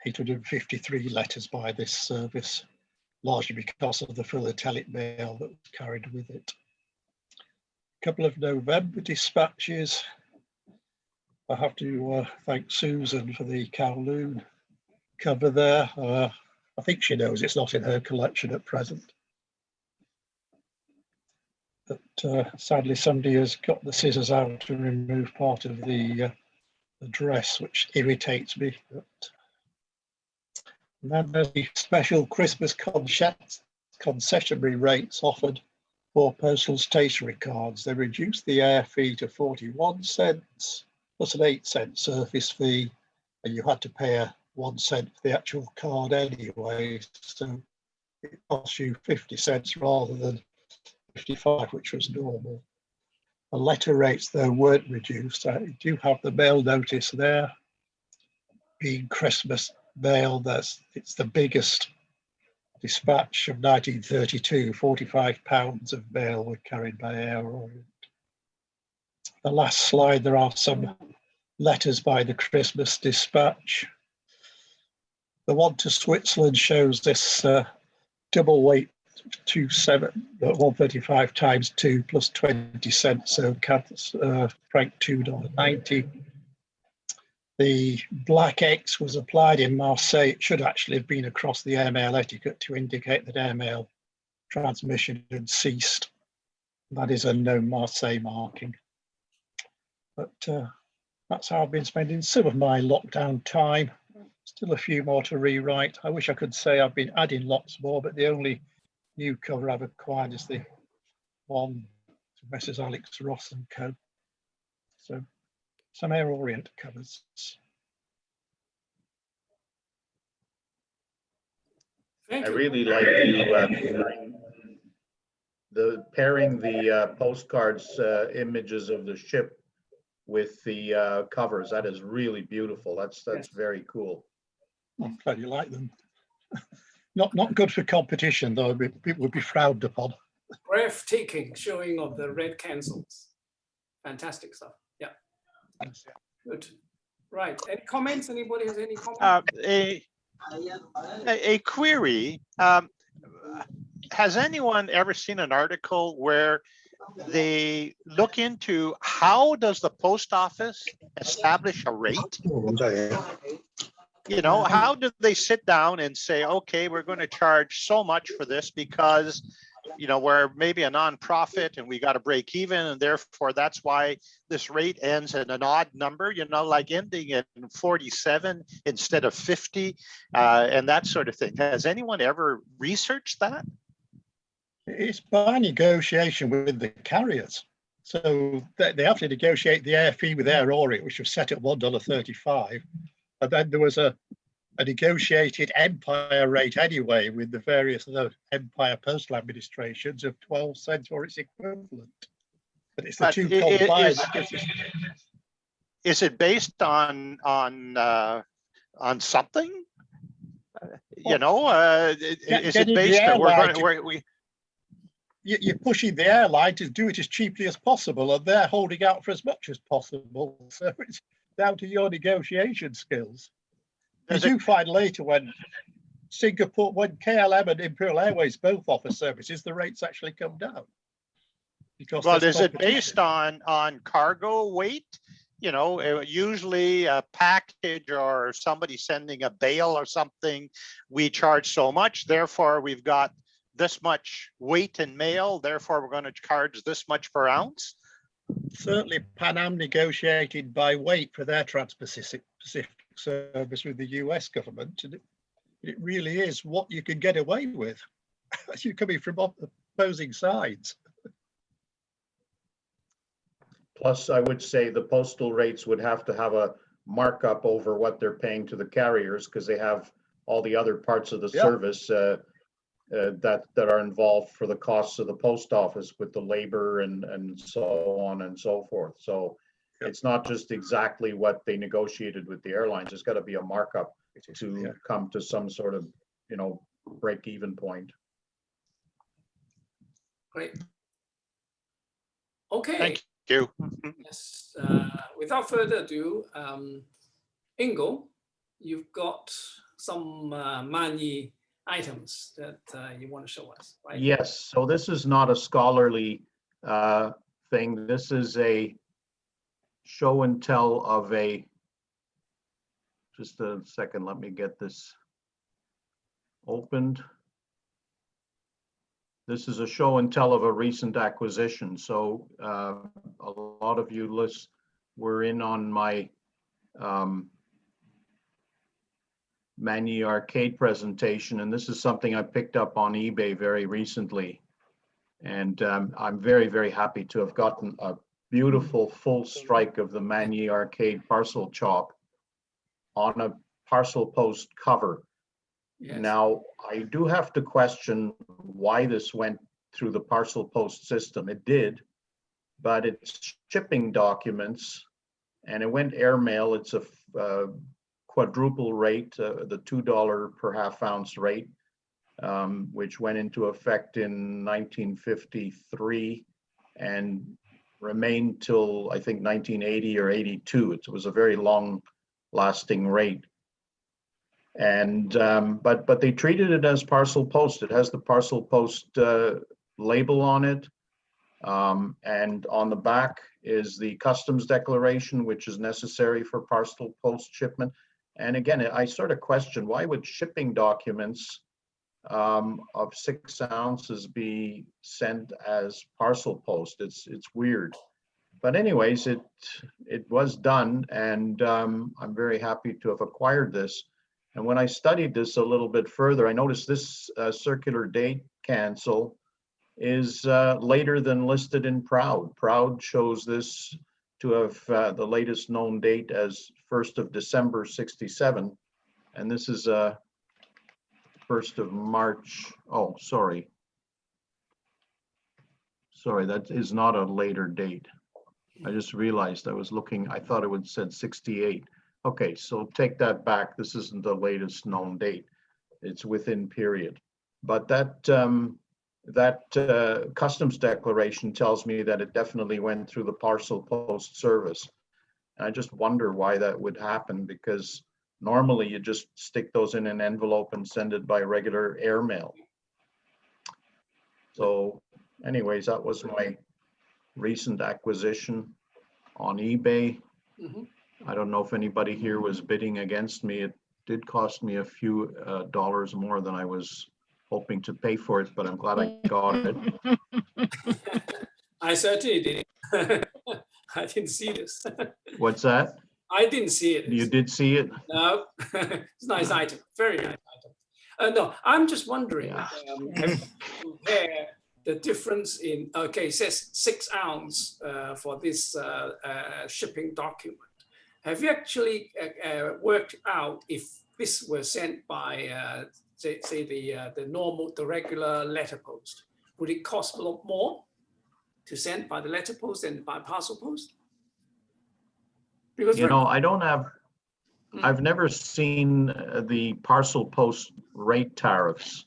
853 letters by this service, largely because of the philatelic mail that was carried with it. A couple of November dispatches. I have to thank Susan for the Kowloon cover there. I think she knows it's not in her collection at present. But sadly, somebody has got the scissors out to remove part of the dress, which irritates me. But, and then there's the special Christmas concessionary rates offered for postal stationery cards. They reduced the air fee to 41 cents plus an 8-cent surface fee, and you had to pay 1 cent for the actual card anyway. So it costs you 50 cents rather than 55, which was normal. The letter rates, though, weren't reduced. I do have the mail notice there. Being Christmas mail, it's the biggest dispatch of 1932. 45 pounds of mail were carried by Air Orient. The last slide, there are some letters by the Christmas dispatch. The one to Switzerland shows this double weight 135 times 2 plus 20 cents, so franc $2.90. The black X was applied in Marseille. It should actually have been across the airmail etiquette to indicate that airmail transmission had ceased. That is a no Marseille marking. But that's how I've been spending some of my lockdown time. Still a few more to rewrite. I wish I could say I've been adding lots more, but the only new cover I've acquired is the one to Messrs. Alex Ross and Co. So some Air Orient covers. Thank I you. really like the pairing the postcards images of the ship with the covers. That is really beautiful. That's Yes. very cool. I'm glad you like them. Not good for competition though. People would be frowned upon. Breathtaking showing of the red cancels. Fantastic stuff. Yeah. Good. Right. Any comments? Anybody has any comments? A query. Has anyone ever seen an article where they look into how does the post office establish a rate? You know, how do they sit down and say, okay, we're going to charge so much for this because, you know, we're maybe a nonprofit and we got to break even, and therefore that's why this rate ends in an odd number, you know, like ending in 47 instead of 50 and that sort of thing. Has anyone ever researched that? It's by negotiation with the carriers. So they have to negotiate the air fee with Air Orient, which was set at $1.35. And then there was a negotiated Empire rate anyway with the various other Empire postal administrations of 12 cents or its equivalent. But it's the two combined. Is it based on something? You know, is it based on you're pushing the airline to do it as cheaply as possible, and they're holding out for as much as possible. So it's down to your negotiation skills. You do find later when KLM and Imperial Airways both offer services, the rates actually come down. Because Well, there's is it competition. based on cargo weight? You know, usually a package or somebody sending a bale or something, we charge so much, therefore we've got this much weight in mail, therefore we're going to charge this much per ounce? Certainly Pan Am negotiated by weight for their Trans-Pacific service with the US government. And it really is what you can get away with. You're coming from opposing sides. Plus, I would say the postal rates would have to have a markup over what they're paying to the carriers because they have all the other parts of the service that are involved for the costs of the post office with the labor and so on and so forth. So it's not just exactly what they negotiated with the airlines. There's got to be a markup to come to some sort of, you know, break-even point. Great. Okay. Thank you. Yes. Without further ado, Ingo, you've got some money items that you want to show us, right? Yes. So this is not a scholarly thing. This is a show and tell of a. Just a second. Let me get this opened. This is a show and tell of a recent acquisition. So a lot of you were in on my Manu Arcade presentation, and this is something I picked up on eBay very recently. And I'm very, very happy to have gotten a beautiful full strike of the Manu Arcade parcel chop on a parcel post cover. Yes. Now, I do have to question why this went through the parcel post system. It did, but it's shipping documents and it went airmail. It's a quadruple rate, the $2 per half ounce rate, which went into effect in 1953 and remained till I think 1980 or 82. It was a very long lasting rate. And but they treated it as parcel post. It has the parcel post label on it, and on the back is the customs declaration, which is necessary for parcel post shipment. And again, I sort of question, why would shipping documents of 6 ounces be sent as parcel post? It's weird. But anyways, it was done, and I'm very happy to have acquired this. And when I studied this a little bit further, I noticed this circular date cancel is later than listed in Proud. Proud shows this to have the latest known date as 1st of December 67. And this is 1st of March. Oh, sorry. Sorry, that is not a later date. I just realized I was looking, I thought it would said 68. Okay, so take that back. This isn't the latest known date. It's within period. But that customs declaration tells me that it definitely went through the parcel post service. And I just wonder why that would happen, because normally you just stick those in an envelope and send it by regular airmail. So anyways, that was my recent acquisition on eBay. Mm-hmm. I don't know if anybody here was bidding against me. It did cost me a few dollars more than I was hoping to pay for it, but I'm glad I got it. I certainly did. I didn't see this. What's that? I didn't see it. You did see it? No, it's a nice item, very nice item. No, I'm just wondering, compare the difference in, okay, it says 6 ounce for this shipping document. Have you actually worked out if this were sent by, say the regular letter post? Would it cost a lot more to send by the letter post than by parcel post? Because you know, I don't have, I've never seen the parcel post rate tariffs.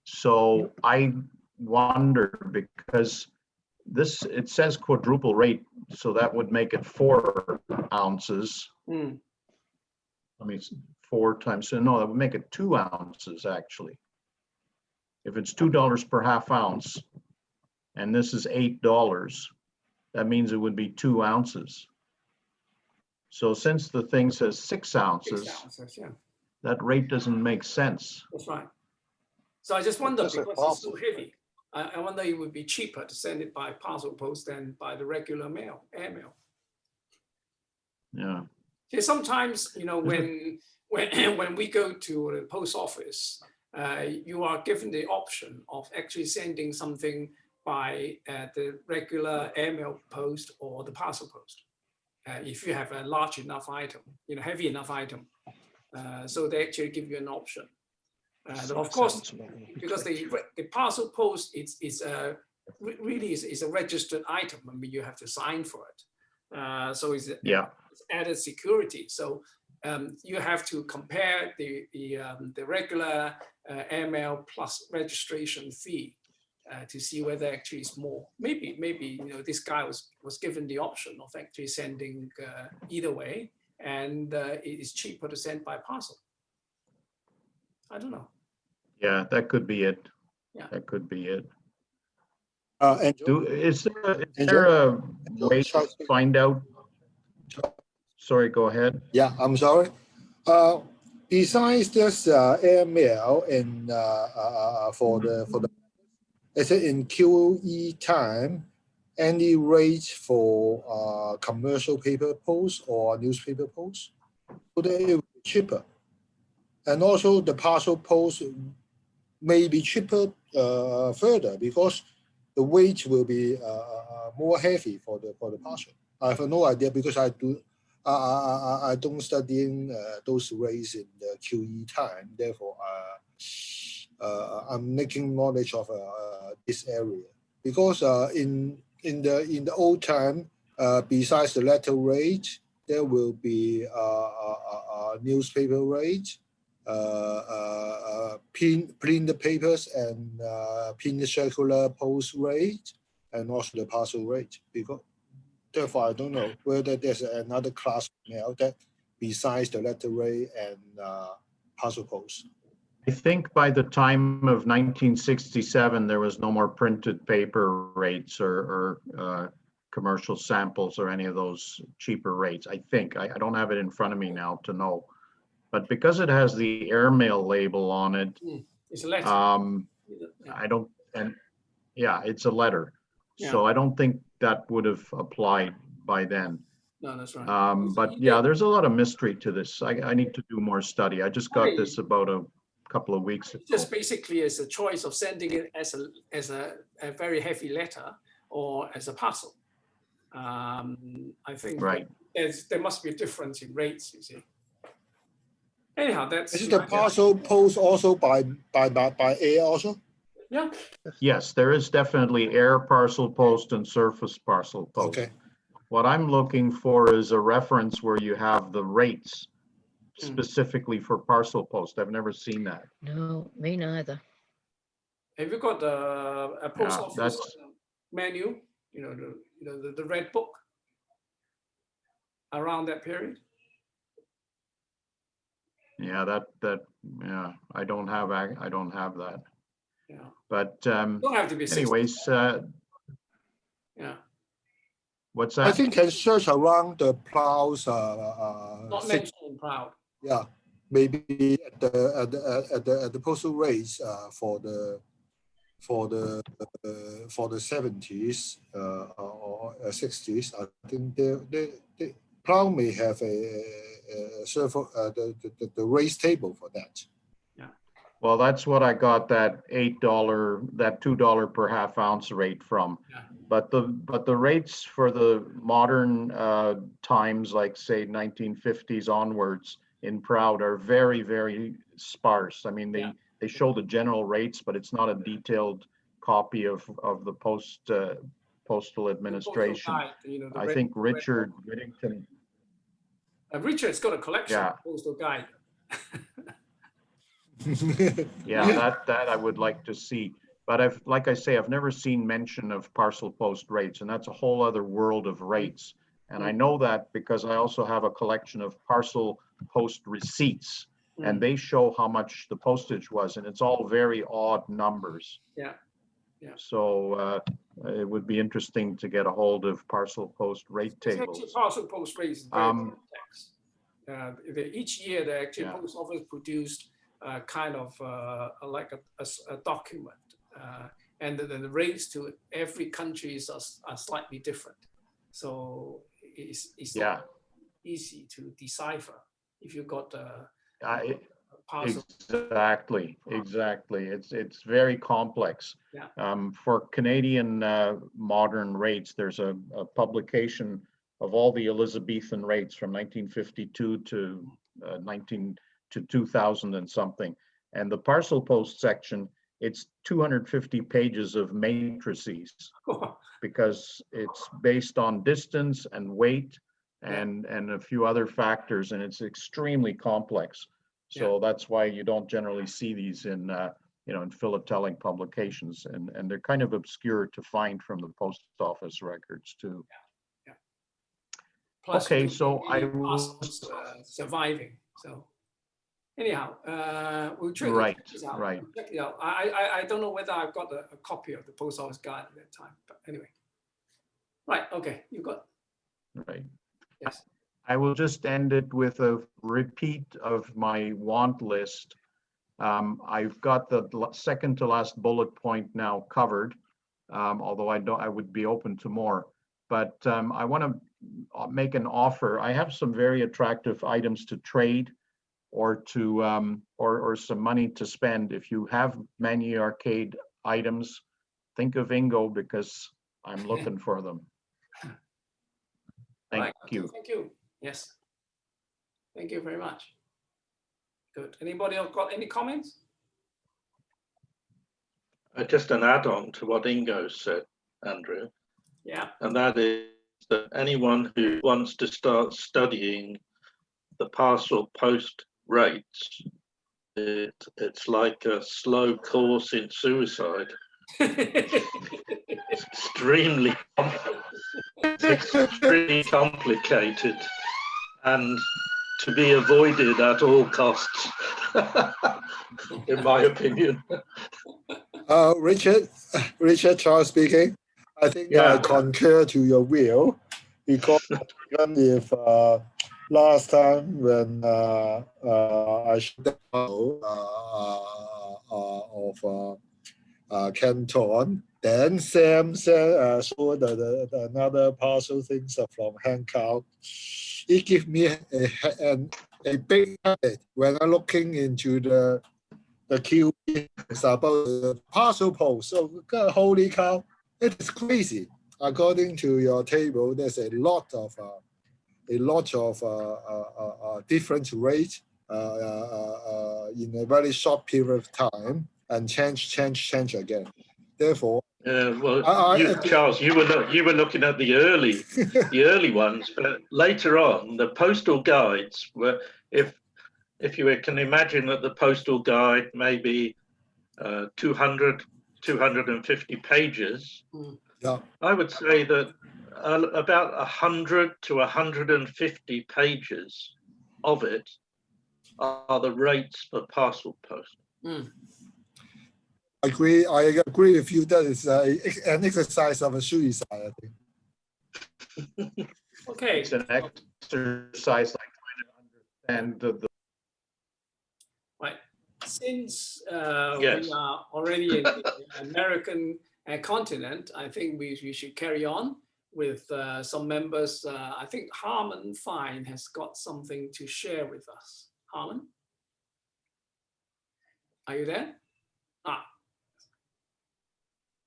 So I wonder, because this, it says quadruple rate, so that would make it 4 ounces. I mean, 4 times, so no, that would make it 2 ounces actually. If it's $2 per half ounce, and this is $8, that means it would be 2 ounces. So since the thing says 6 ounces, 6 ounces, yeah. that rate doesn't make sense. That's right. So I just wonder, Just like because it's so parcel. heavy, I wonder it would be cheaper to send it by parcel post than by the regular mail, airmail. Yeah. See, sometimes, you know, when we go to the post office, you are given the option of actually sending something by the regular airmail post or the parcel post. If you have a large enough item, you know, heavy enough item. So they actually give you an option. But of course, because the parcel post really is a registered item. I mean, you have to sign for it. So it's added security. So you have to compare the regular airmail plus registration fee to see whether actually it's more. Maybe you know, this guy was given the option of actually sending either way, and it is cheaper to send by parcel. I don't know. Yeah, that could be it. Yeah. That could be it. Andrew, Is there a way to find out? Sorry, go ahead. Yeah, I'm sorry. Besides this airmail and for the is it in QE time, any rate for commercial paper post or newspaper post? Would it be cheaper? And also the parcel post may be cheaper further because the weight will be more heavy for the parcel. I have no idea because I don't study in those rates in the QE time. Therefore, I'm making knowledge of this area because in the old time, besides the letter rate, there will be newspaper rate, print the papers and print the circular post rate, and also the parcel rate. Because therefore, I don't know whether there's another class of mail that besides the letter rate and parcel post. I think by the time of 1967, there was no more printed paper rates or commercial samples or any of those cheaper rates. I think I don't have it in front of me now to know, but because it has the Airmail label on it, it's a letter. I don't, and yeah, it's a letter. Yeah. So I don't think that would have applied by then. No, that's right. But yeah, there's a lot of mystery to this. I need to do more study. I just got this about a couple of weeks ago. Just basically as a choice of sending it as a very heavy letter or as a parcel. I think right. There must be a difference in rates, you see. Anyhow, that's is the parcel post also by air also? Yeah. Yes, there is definitely air parcel post and surface parcel post. Okay. What I'm looking for is a reference where you have the rates specifically for parcel post. I've never seen that. No, me neither. Have you got a post office menu? You know the red book around that period. Yeah, yeah, I don't have that. Yeah. But don't have to be anyways, yeah. What's that? I think can search around the plows. Not mentioned in Proud. Yeah, maybe at the postal rates for the 70s or 60s. I think the plow may have a the race table for that. Yeah. Well, that's what I got that $8, that $2 per half ounce rate from. Yeah. But the rates for the modern times, like say 1950s onwards in Proud, are very, very sparse. I mean, they show the general rates, but it's not a detailed copy of the postal administration. Guide, I think Richard Whittington. Richard's got a collection of postal guide. Yeah, that I would like to see. But like I say, I've never seen mention of parcel post rates, and that's a whole other world of rates. And I know that because I also have a collection of parcel post receipts. and they show how much the postage was, and it's all very odd numbers. Yeah. Yeah. So it would be interesting to get a hold of parcel post rate tables. Parcel post rates is very complex. Each year, the actual post office produced kind of like a document, and the rates to every country are slightly different. So it's not easy to decipher if you got parcel. Exactly. It's very complex. Yeah. For Canadian modern rates, there's a publication of all the Elizabethan rates from 1952 to 2000 and something. And the parcel post section, it's 250 pages of matrices because it's based on distance and weight and a few other factors, and it's extremely complex. So that's why you don't generally see these in in philatelic publications, and they're kind of obscure to find from the post office records too. Plus, okay, so I will surviving. So anyhow, we'll check this out. Right. We'll check it out. I don't know whether I've got a copy of the post office guide at that time, but anyway. Right. Okay. You got. Right. Yes. I will just end it with a repeat of my want list. I've got the second to last bullet point now covered, although I would be open to more. But I want to make an offer. I have some very attractive items to trade, or to or some money to spend. If you have many arcade items, think of Ingo, because I'm looking for them. Thank you. Thank you. Yes. Thank you very much. Good. Anybody else got any comments? Just an add-on to what Ingo said, Andrew. Yeah. And that is that anyone who wants to start studying the parcel post rates, it's like a slow course in suicide. It's extremely complicated and to be avoided at all costs, in my opinion. Richard Charles speaking. I think I concur to your will, because even if last time when I showed the of Canton, then Sam said showed another parcel things from Hankout. It gives me a big headache when I'm looking into the queue. It's about the parcel post. So holy cow, it is crazy. According to your table, there's a lot of different rates in a very short period of time, and change again. Therefore, Charles, you were looking at the early ones, but later on, the postal guides were, if you can imagine that the postal guide maybe 200, 250 pages, I would say that about 100 to 150 pages of it are the rates for parcel post. I agree with you that it's an exercise of a suicide, I think. Okay. It's an exercise like trying to understand the right. Since we are already in the American continent, I think we should carry on with some members. I think Harmon Fine has got something to share with us. Harmon, are you there?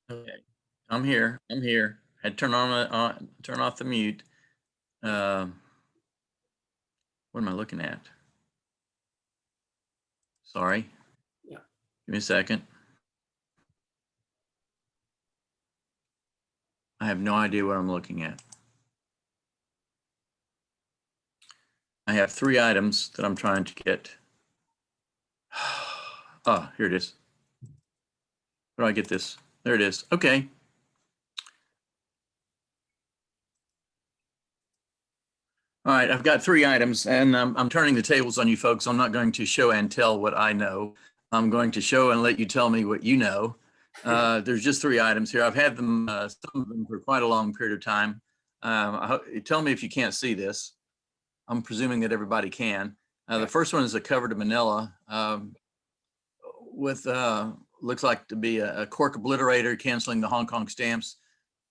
Okay, I'm here. I'd turn off the mute. What am I looking at? Sorry. Yeah. Give me a second. I have no idea what I'm looking at. I have 3 items that I'm trying to get. Oh, here it is. Where do I get this? There it is. Okay. All right, I've got 3 items, and I'm turning the tables on you folks. I'm not going to show and tell what I know. I'm going to show and let you tell me what you know. There's just 3 items here. I've had them, some of them for quite a long period of time. Tell me if you can't see this. I'm presuming that everybody can. The first one is a cover to Manila with looks like to be a cork obliterator canceling the Hong Kong stamps.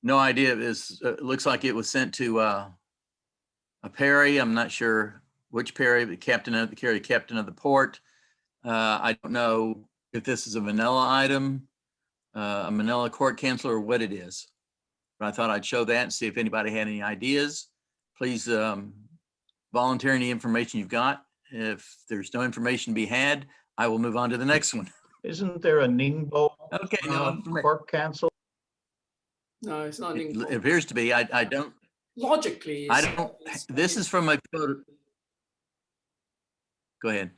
No idea. It looks like it was sent to a Perry. I'm not sure which Perry, the captain of the port. I don't know if this is a Manila item, a Manila court canceler, or what it is. But I thought I'd show that and see if anybody had any ideas. Please volunteer any information you've got. If there's no information to be had, I will move on to the next one. Isn't there a Ningbo Okay, no, court cancel? No, it's not. it appears to be. I don't. Logically, I don't. This is from a photo. Go ahead.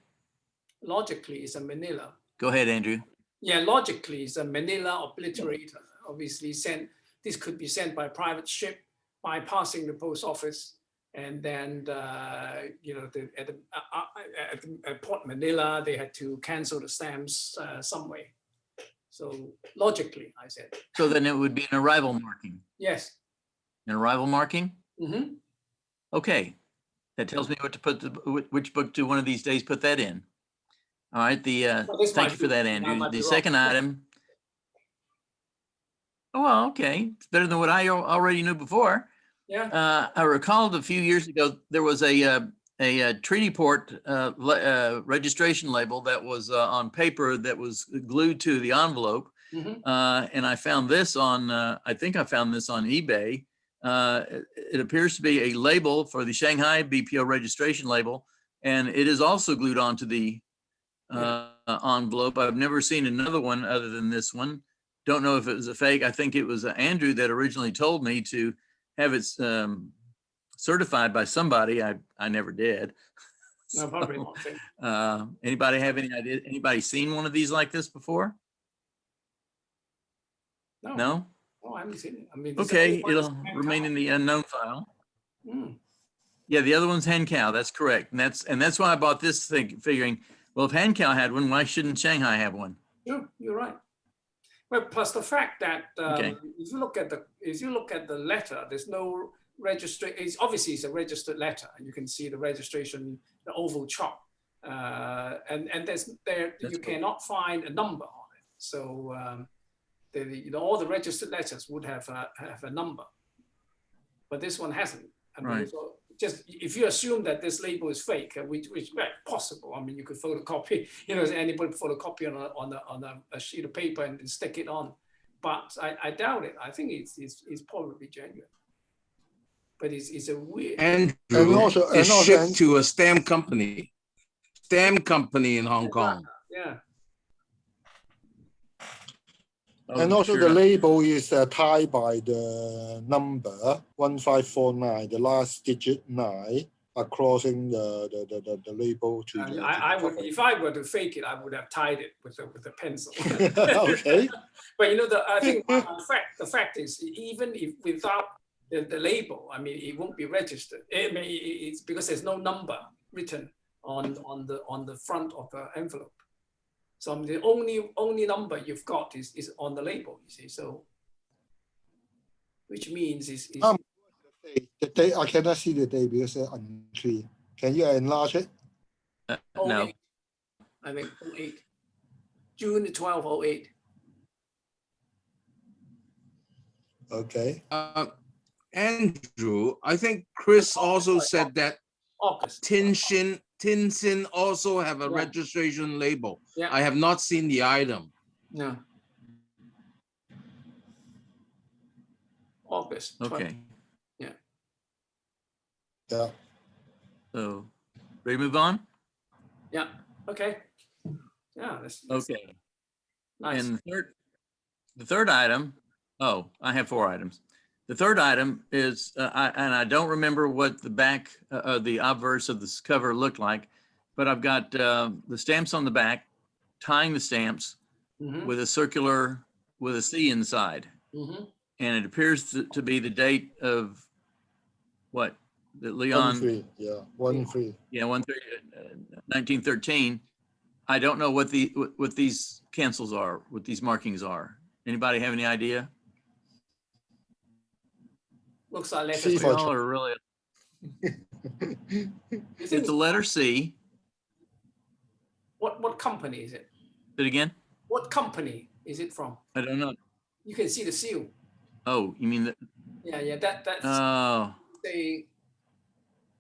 Logically, it's a Manila. Go ahead, Andrew. Yeah, logically, it's a Manila obliterator. Obviously, this could be sent by private ship, bypassing the post office, and then at Port Manila, they had to cancel the stamps some way. So logically, I said. So then it would be an arrival marking. Yes. An arrival marking. Mm-hmm. Okay, that tells me what to put. Which book do one of these days put that in? All right. Thank you for that, Andrew. The second item. Oh, well, okay. It's better than what I already knew before. Yeah. I recalled a few years ago there was a treaty port registration label that was on paper that was glued to the envelope, and I found this on. I think I found this on eBay. It appears to be a label for the Shanghai BPO registration label, and it is also glued onto the envelope. I've never seen another one other than this one. Don't know if it was a fake. I think it was Andrew that originally told me to have it certified by somebody. I never did. No, probably not. Anybody have any idea? Anybody seen one of these like this before? No? Oh, I haven't seen it. I mean, okay, it'll remain in the unknown file. Yeah, the other one's Hankow. That's correct, and that's why I bought this thing, figuring, well, if Hankow had one, why shouldn't Shanghai have one? Sure, you're right. Well, plus the fact that if you look at the letter, there's no registration. It's obviously it's a registered letter. You can see the registration, the oval chop, and you cannot find a number on it. So all the registered letters would have a number, but this one hasn't. I mean, right. So just if you assume that this label is fake, which is possible. I mean, you could photocopy, anybody photocopy on a sheet of paper and stick it on, but I doubt it. I think it's probably genuine, but it's a weird. Andrew, it's shipped to a stamp company in Hong Kong. Yeah. And also the label is tied by the number 1549, the last digit 9, crossing the label to. I would, if I were to fake it, I would have tied it with a pencil. Okay. But I think the fact is, even if without the label, I mean, it won't be registered. It's because there's no number written on the front of the envelope. So the only number you've got is on the label, you see. So, which means is the date, I cannot see the date because it's unclear. Can you enlarge it? No. I think 08. June 12, 08. Okay. Andrew, I think Chris also said that August. Tinsin also have a registration label. Yeah. I have not seen the item. No. August. 20. Okay. Yeah. Yeah. So, ready to move on? Yeah. Okay. Yeah. That's okay. Nice. And the third item. Oh, I have 4 items. The third item is, I don't remember what the back, the obverse of this cover looked like, but I've got the stamps on the back, tying the stamps with a circular, with a C inside. And it appears to be the date of what? that Leon, 1-3, yeah, 1-3. yeah, 1913. I don't know what these cancels are, what these markings are. Anybody have any idea? Looks like letters. C for Y'all are really. It's a letter C. What company is it? Say it again? What company is it from? I don't know. You can see the seal. Oh, you mean that? Yeah, that's Oh, the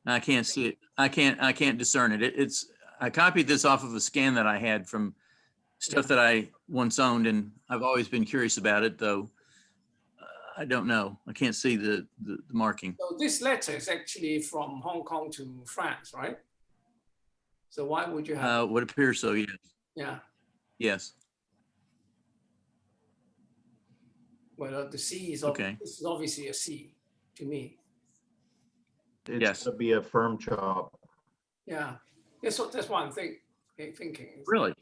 I can't see it. I can't discern it. I copied this off of a scan that I had from stuff that I once owned, and I've always been curious about it, though. I don't know. I can't see the marking. So this letter is actually from Hong Kong to France, right? So why would you have? Would appear so, yes. Yeah. Yes. Well, the C is Okay. This is obviously a C to me. It's Yes. to be a firm chop. Yeah. That's what I'm thinking. Really?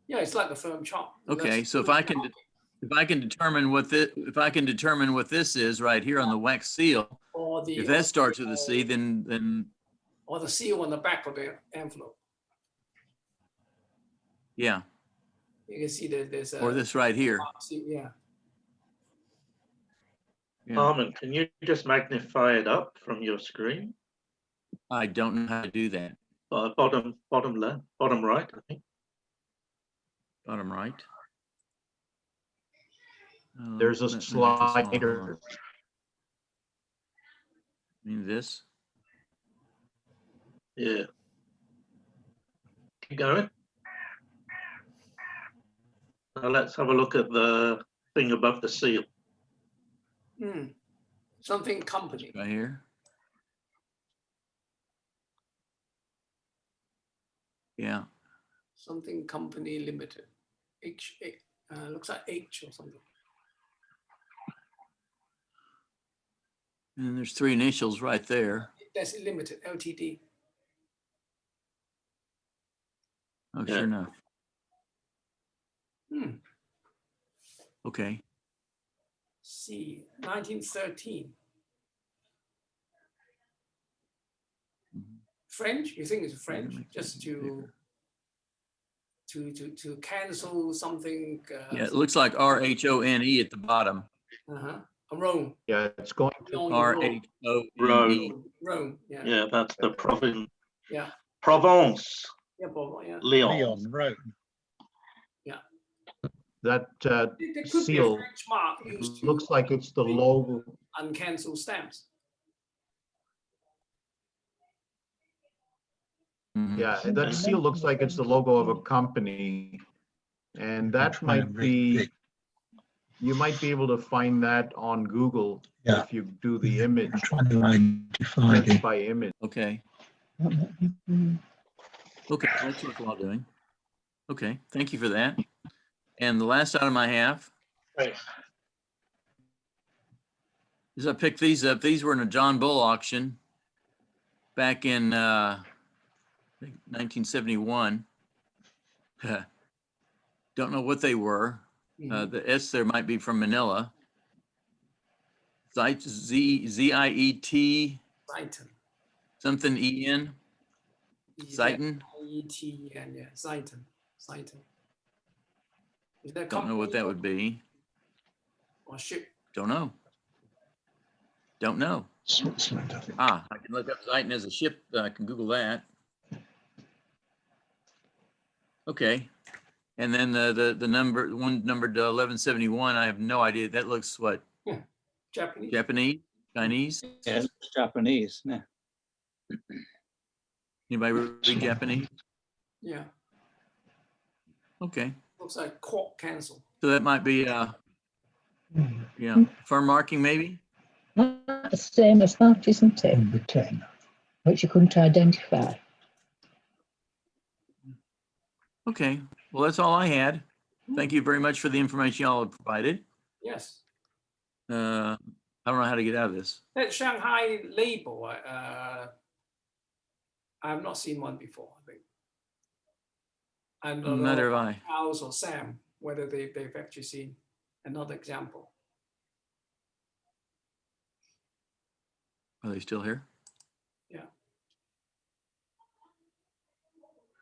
Yeah, it's like a firm chop. Okay. So if I can determine what this is right here on the wax seal, or if that starts with a C, then or the seal on the back of the envelope. yeah. You can see that there's a. Or this right here. Yeah. Yeah. Harmon, can you just magnify it up from your screen? I don't know how to do that. Bottom left, bottom right, I think. Bottom right. There's a slider. I mean this? Yeah. Keep going. Now let's have a look at the thing above the seal. Something company. Right here. Yeah. Something company limited. H looks like H or something. And there's three initials right there. That's limited, LTD. Oh, sure enough. Okay. C, 1913. French? You think it's French? Just to cancel something. Yeah, it looks like RHONE at the bottom. I'm wrong. Yeah, it's going to RHONE. Rome. Yeah. Yeah, that's the province. Yeah. Provence. Yeah, yeah. Lyon. Rome. Yeah. that There could be a seal French mark used to looks like it's the logo. uncancel stamps. Yeah, that seal looks like it's the logo of a company, and that might be. You might be able to find that on Google if you do the image. I'm trying to identify Text by image. Okay. Okay, that's worthwhile doing. Okay, thank you for that. And the last item I have is I picked these up. These were in a John Bull auction back in 1971. Don't know what they were. The S there might be from Manila. Z-I-E-T. Something E-N. Zeiton. E-T-N, yeah, Zeiton. Is that Don't know what that would be. Or ship? Don't know. Don't know. Switzerland, I think. I can look up Zeiton as a ship. I can Google that. Okay. And then the number one numbered 1171. I have no idea. That looks what? Japanese. Chinese. Yeah, it's Japanese. Yeah. Anybody read Japanese? Yeah. Okay. Looks like cork cancel. So that might be firm marking maybe. That's the same as that, isn't it? Number 10. Which you couldn't identify. Okay. Well, that's all I had. Thank you very much for the information y'all have provided. Yes. I don't know how to get out of this. That Shanghai label, I have not seen one before, I think. I don't know Neither have I. House or Sam, whether they've actually seen another example. Are they still here?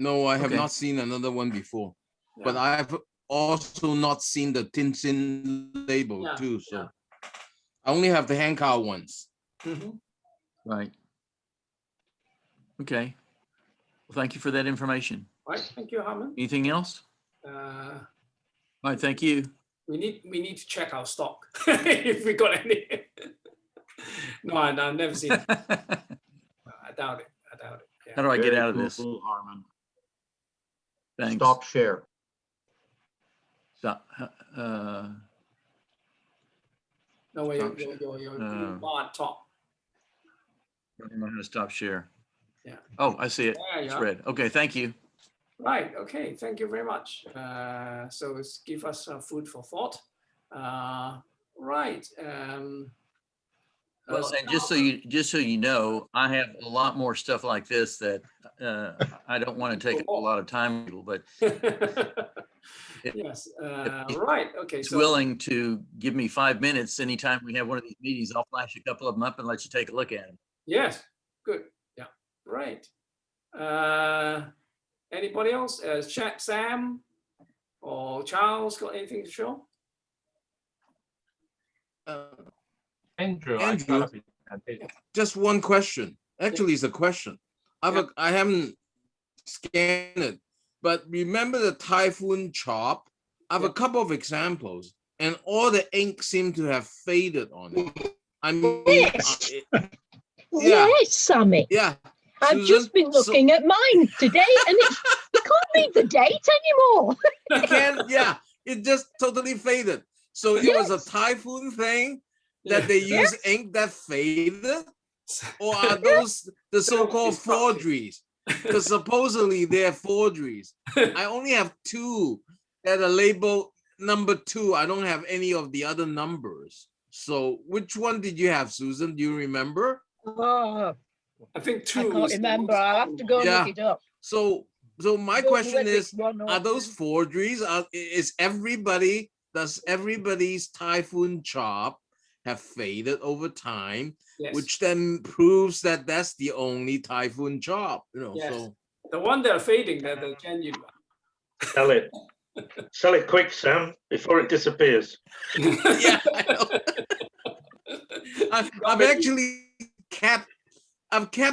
No, I have Okay. not seen another one before, but Yeah. I've also not seen the Tinsin label Yeah, too. So yeah. I only have the Hankow ones. Mhm. Right. Okay. Well, thank you for that information. Right. Thank you, Harman. Anything else? Uh, All right, thank you. we need to check our stock if we got any. No, I've never seen it. I doubt it. I doubt it. Yeah. How do I get Very out of this? cool, Harman. Thanks. Stop share. Stop. No way. Stop You're share. bar top. I don't know how to stop share. Yeah. Oh, I see it. There you It's are. red. Okay, thank you. Right. Okay. Thank you very much. So it's give us food for thought. Right. Well, and just so you know, I have a lot more stuff like this that I don't want to take up a lot of time, but yes. if Right. Okay. it's So willing to give me 5 minutes anytime we have one of these meetings, I'll flash a couple of them up and let you take a look at them. yes. Good. Yeah. Right. Anybody else? Sam or Charles got anything to show? Andrew, Andrew, just one question. Actually, it's a question. I haven't scanned it, but remember the typhoon chop? I have a couple of examples, and all the ink seemed to have faded on it. I mean, Yes. yeah, Yes, Sammy. yeah. I've Susan, just been looking at mine today, and you can't read the date anymore. You can, yeah. It just totally faded. So it was a Yes. typhoon thing that they use Yes. ink that faded, or are those the so-called forgeries? Because supposedly they're forgeries. I only have two that are labeled number 2. I don't have any of the other numbers. So which one did you have, Susan? Do you remember? Oh, I think I 2 can't is the remember. most I'll have common to one. go and Yeah. look it up. So my Don't know question whether is, it's 1 or are those 2. forgeries? Does everybody's typhoon chop have faded over time, Yes. which then proves that that's the only typhoon chop, Yes. so. The one that are fading, that the genuine. Sell it. Sell it quick, Sam, before it disappears. Yeah, I know. I've actually kept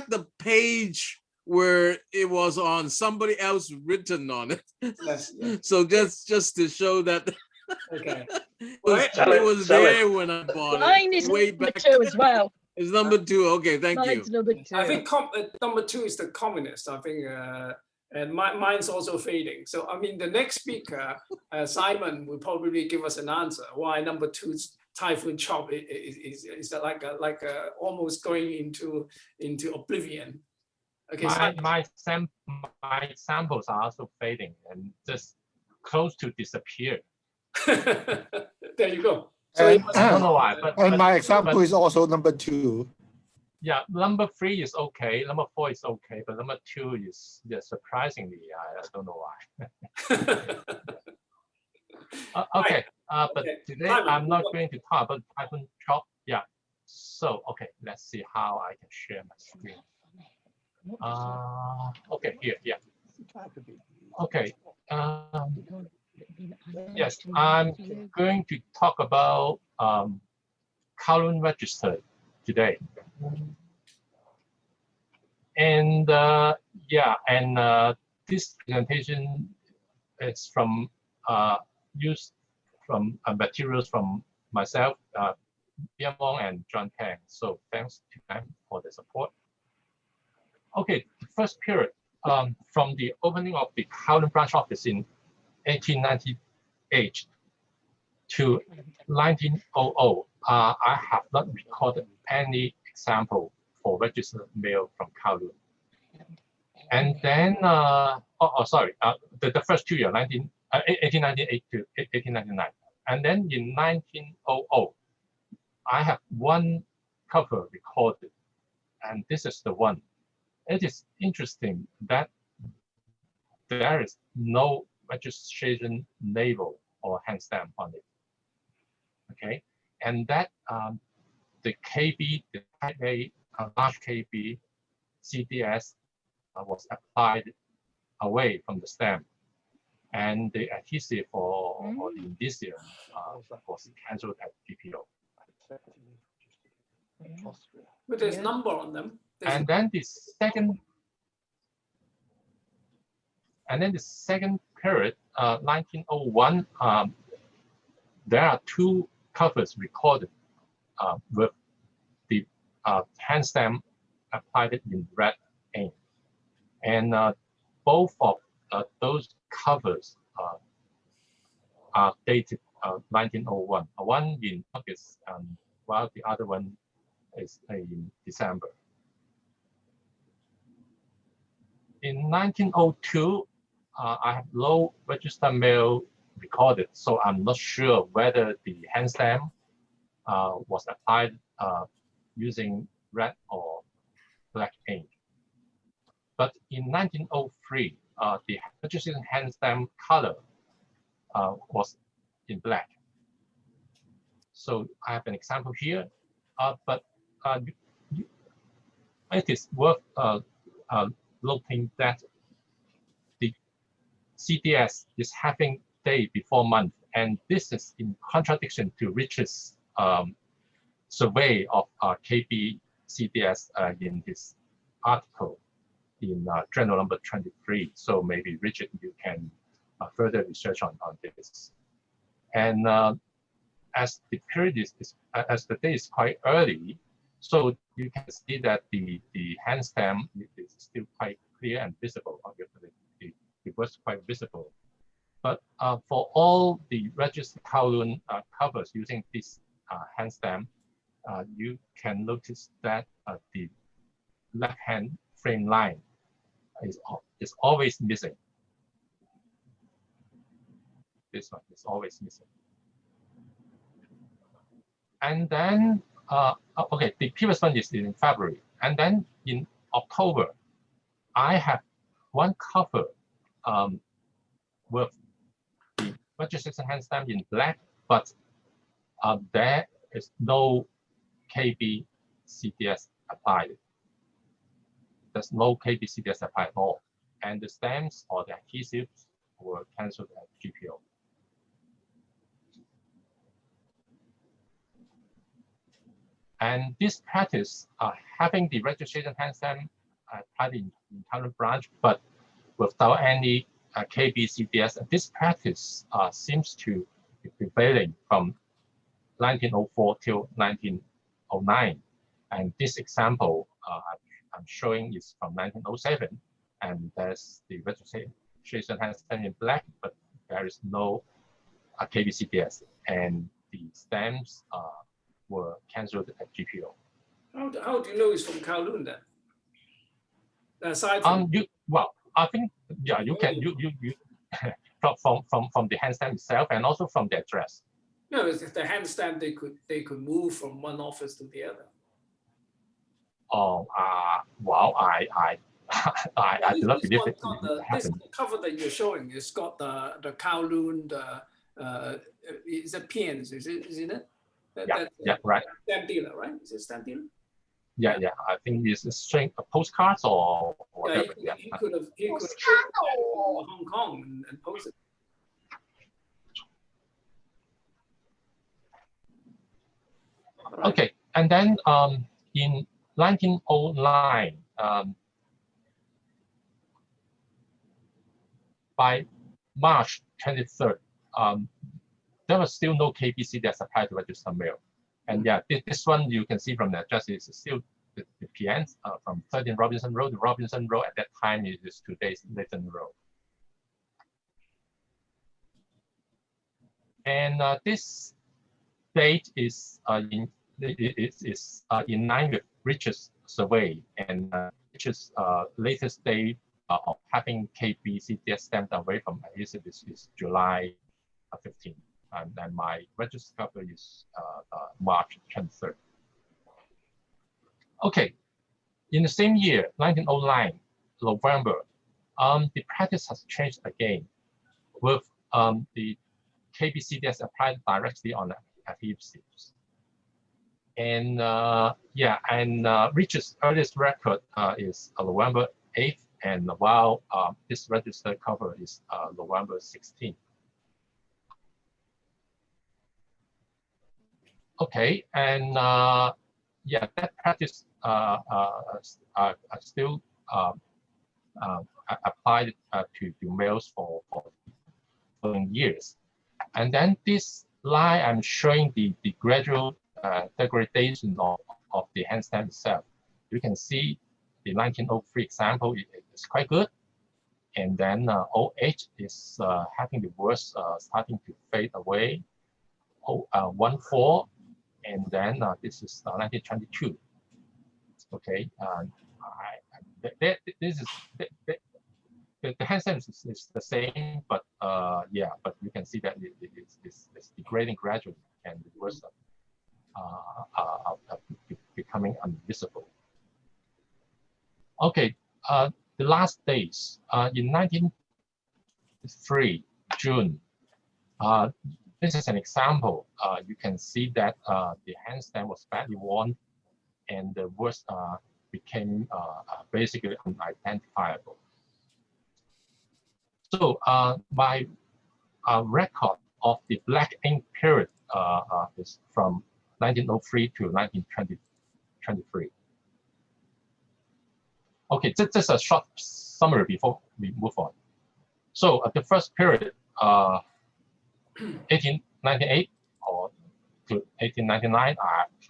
the page where it was on somebody else written on it. Yes, yes. So just to show that Okay. it was Sell it. there when I bought Mine it. is Way number back. 2 as well. It's number 2. Okay, thank you. Mine's number 2. I think number 2 is the communist. I think, and mine's also fading. So I mean, the next speaker, Simon, will probably give us an answer why number 2's typhoon chop is like almost going into oblivion. Okay, my samples are also fading and just close to disappear. there you go. So And, I don't know why, but my example but- is also number 2. Yeah, number 3 is okay, number 4 is okay, but number 2 is surprisingly, I don't know why. Okay, but Okay. today Simon, I'm not go. going to talk about typhoon chop. Yeah, so okay, let's see how I can share my screen. Okay, here, yeah. Okay. Yes, I'm going to talk about Kowloon Register today. And yeah, and this presentation is from used from materials from myself, Ian Wong and John Tang. So thanks to them for the support. Okay, the first period from the opening of the Kowloon branch office in 1898 to 1900, I have not recorded any example for registered mail from Kowloon. And then, sorry, the first 2 years, 1898 to 1899. And then in 1900, I have one cover recorded, and this is the one. It is interesting that there is no registration label or hand stamp on it. Okay, and that the KB, the type A, large KB, CDS was applied away from the stem, and the adhesive or the indicia was cancelled at GPO. But there's number on them. And then the second period, 1901, there are two covers recorded with the hand stamp applied in red ink, and both of those covers are dated 1901. One in August, while the other one is in December. In 1902, I have no registered mail recorded, so I'm not sure whether the hand stamp was applied using red or black ink. But in 1903, the registered hand stamp color was in black. So I have an example here, but it is worth noting that the CDS is having day before month, and this is in contradiction to Richard's survey of KB CDS in his article in journal number 23. So maybe Richard, you can further research on this. And as the period as the day is quite early, so you can see that the hand stamp is still quite clear and visible. It was quite visible. But for all the registered Kowloon covers using this hand stamp, you can notice that the left-hand frame line is always missing. This one is always missing. And then, okay, the previous one is in February. And then in October, I have one cover with the registration hand stamp in black, but there is no KB CDS applied. There's no KB CDS applied at all. And the stamps or the adhesives were cancelled at GPO. And this practice, having the registration hand stamp applied in current branch, but without any KB CDS, this practice seems to be prevailing from 1904 till 1909. And this example I'm showing is from 1907, and there's the registration hand stamp in black, but there is no KB CDS, and the stamps were cancelled at GPO. How do you know it's from Kowloon then? Aside from well, I think you can from the hand stamp itself and also from the address. No, it's the hand stamp they could move from one office to the other. Oh, well, I do not believe it happened. This cover that you're showing, it's got the Kowloon, is it PNs, isn't it? Yeah, right. Stamp dealer, right? Is it stamp dealer? Yeah, I think it's showing postcards or whatever. He could have Hong Kong and posted. Okay, and then in 1909, by March 23rd, there was still no KBC that's applied to register mail. And yeah, this one you can see from the address is still the PNs from 13 Robinson Road to Robinson Road. At that time, it is today's Leighton Road. And this date is in line with Richard's survey, and Richard's latest date of having KBCDS stamped away from adhesive is July 15. And my register cover is March 23rd. Okay, in the same year, 1909, November, the practice has changed again with the KBCDS applied directly on adhesives. And Richard's earliest record is November 8th, And while this registered cover is November 16. Okay, and yeah, that practice still applied to mails for following years. And then this line, I'm showing the gradual degradation of the hand stamp itself. You can see the 1903 example is quite good. And then 08 is having the worst starting to fade away. 14, and then this is 1922. Okay, this is the hand stamp is the same, but yeah, but you can see that it's degrading gradually, and the worst becoming invisible. Okay, the last days in 1903 June. This is an example. You can see that the hand stamp was badly worn, and the words became basically unidentifiable. So my record of the black ink period is from 1903 to 1923. Okay, just a short summary before we move on. So the first period, 1898 or to 1899,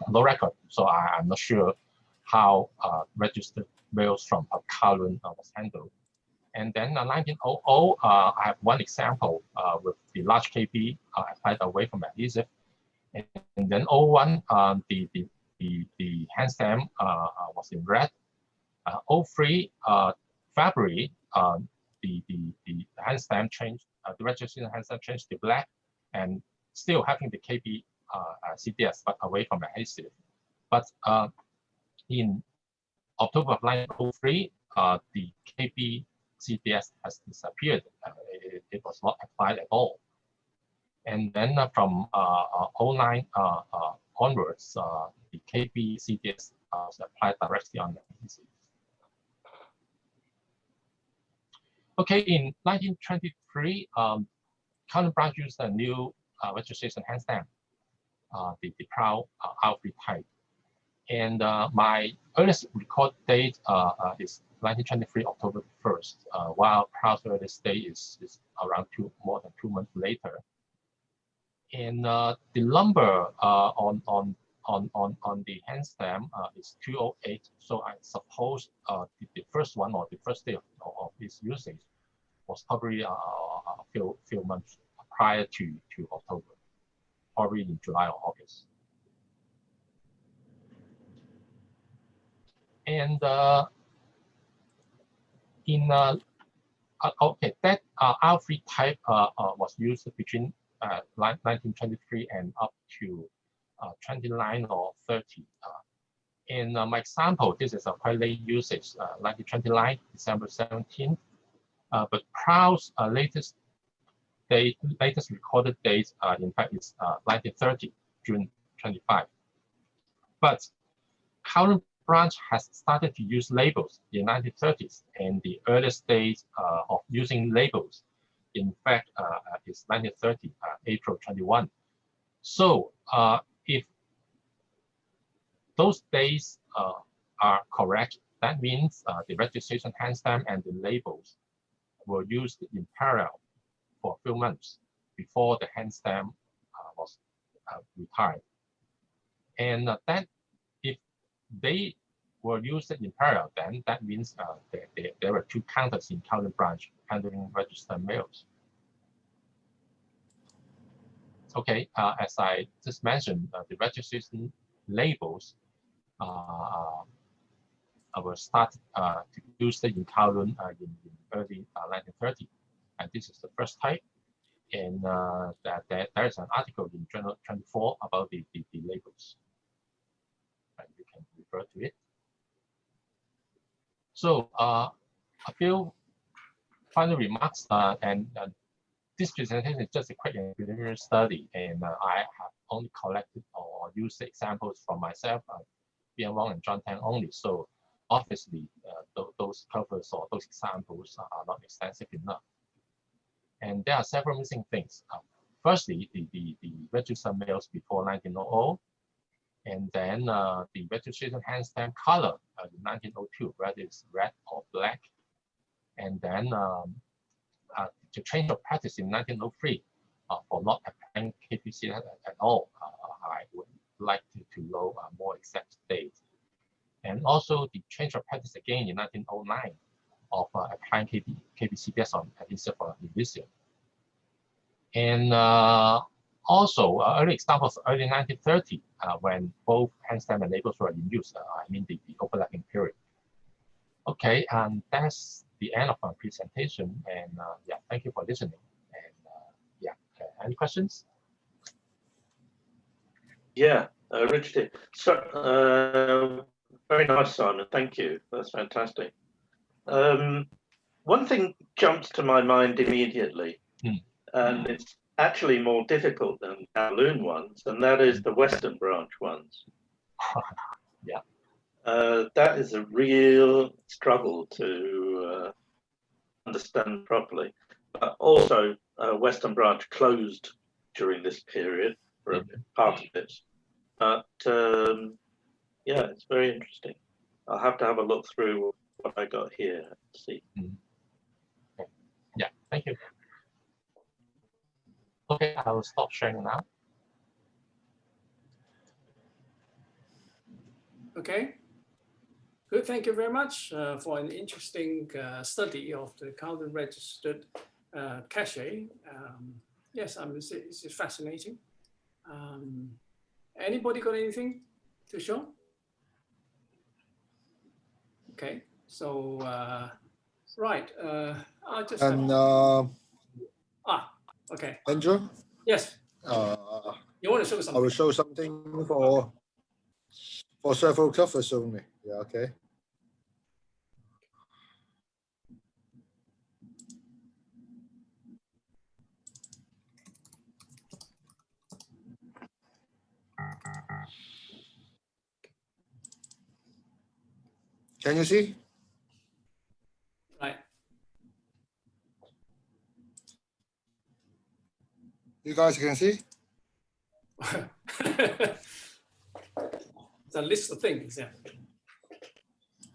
no record, so I'm not sure how registered mails from Kowloon was handled. And then 1900, I have one example with the large KB applied away from adhesive. And then 01, the hand stamp was in red. 03, February, the hand stamp changed, the registration hand stamp changed to black, and still having the KB CDS but away from adhesive. But in October of 1903, the KB CDS has disappeared. It was not applied at all. And then from 09 onwards, the KB CDS was applied directly on the adhesive. Okay, in 1923, Kowloon branch used a new registration hand stamp, the proud R3 type. And my earliest record date is 1923, October 1st, while Proud's earliest date is around more than 2 months later. And the number on the hand stamp is 208. So I suppose the first one or the first day of this usage was probably a few months prior to October, probably in July or August. And okay, that R3 type was used between 1923 and up to 29 or 30. In my example, this is a quite late usage, 1929, December 17th. But Proud's latest recorded date, in fact, is 1930, June 25. But Kowloon branch has started to use labels in 1930s, and the earliest date of using labels, in fact, is 1930, April 21. So if those days are correct, that means the registration hand stamp and the labels were used in parallel for a few months before the hand stamp was retired. And that if they were used in parallel, then that means there were two counters in Kowloon branch handling registered mails. Okay, as I just mentioned, the registration labels were started to use in Kowloon in early 1930, and this is the first type. And there is an article in Journal 24 about the labels, and you can refer to it. So a few final remarks, and this presentation is just a quick and preliminary study, and I have only collected or used examples from myself, BM Wong and John Tang only. So obviously, those those covers or those examples are not extensive enough. And there are several missing things. Firstly, the register mails before 1900, and then the registration hand stamp color in 1902, whether it's red or black. And then the change of practice in 1903 for not applying KPC at all. I would like to know more exact date. And also the change of practice again in 1909 of applying KPC based on adhesive or adhesive. And also early examples, early 1930, when both hand stamp and labels were in use, I mean the overlapping period. Okay, and that's the end of my presentation. And yeah, thank you for listening. And yeah, any questions? Yeah, Richard. So, very nice, Simon. Thank you. That's fantastic. One thing jumps to my mind immediately, and it's actually more difficult than Kowloon ones, and that is the Western branch ones. Yeah. That is a real struggle to understand properly. But also, Western branch closed during this period for a part of it. But yeah, it's very interesting. I'll have to have a look through what I got here and see. Yeah, thank you. Okay, I will stop sharing now. Okay. Good. Thank you very much for an interesting study of the Kowloon registered cachet. Yes, it's fascinating. Anybody got anything to show? Okay, so right, I'll just okay. Andrew? Yes. You want to show something? I will show something for several covers only. Yeah, okay. Can you see? Right. You guys can see? It's a list of things, yeah.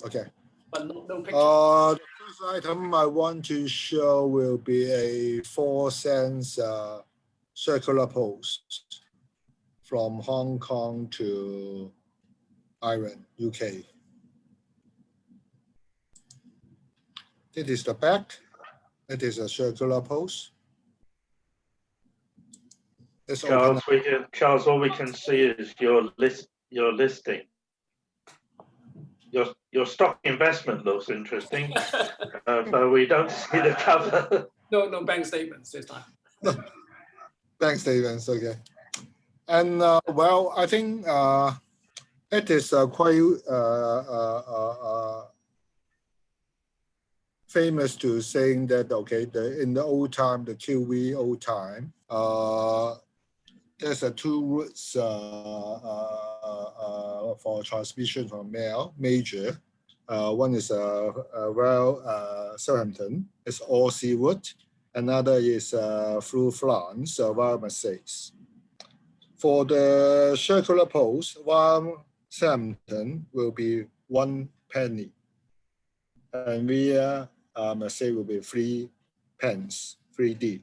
Okay. But no picture. The first item I want to show will be a 4 cents circular post from Hong Kong to Ireland, UK. This is the back. It is a circular post. Charles, all we can see is your listing. Your stock investment looks interesting, but we don't see the cover. No bank statements this time. Bank statements, okay. And well, I think it is quite famous to saying that, okay, in the old time, the QV old time, there's two routes for transmission from mail, major. One is Southampton, it's all sea route. Another is through France via Marseille. For the circular post, one Southampton will be 1 penny, and via Marseille will be 3 pence, 3D.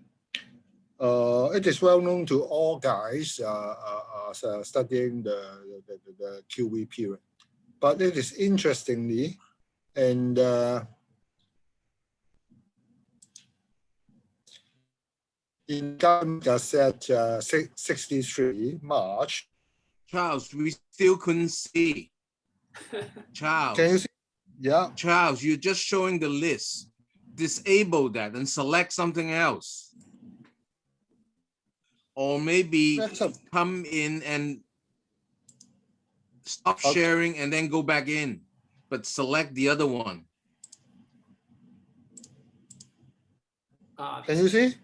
It is well known to all guys studying the QV period, but it is interestingly, and in Gazette 63 March. Charles, we still couldn't see. Charles. Can you see? Yeah. Charles, you're just showing the list. Disable that and select something else. Or maybe come in and stop sharing and then go back in, but select the other one. Can you see?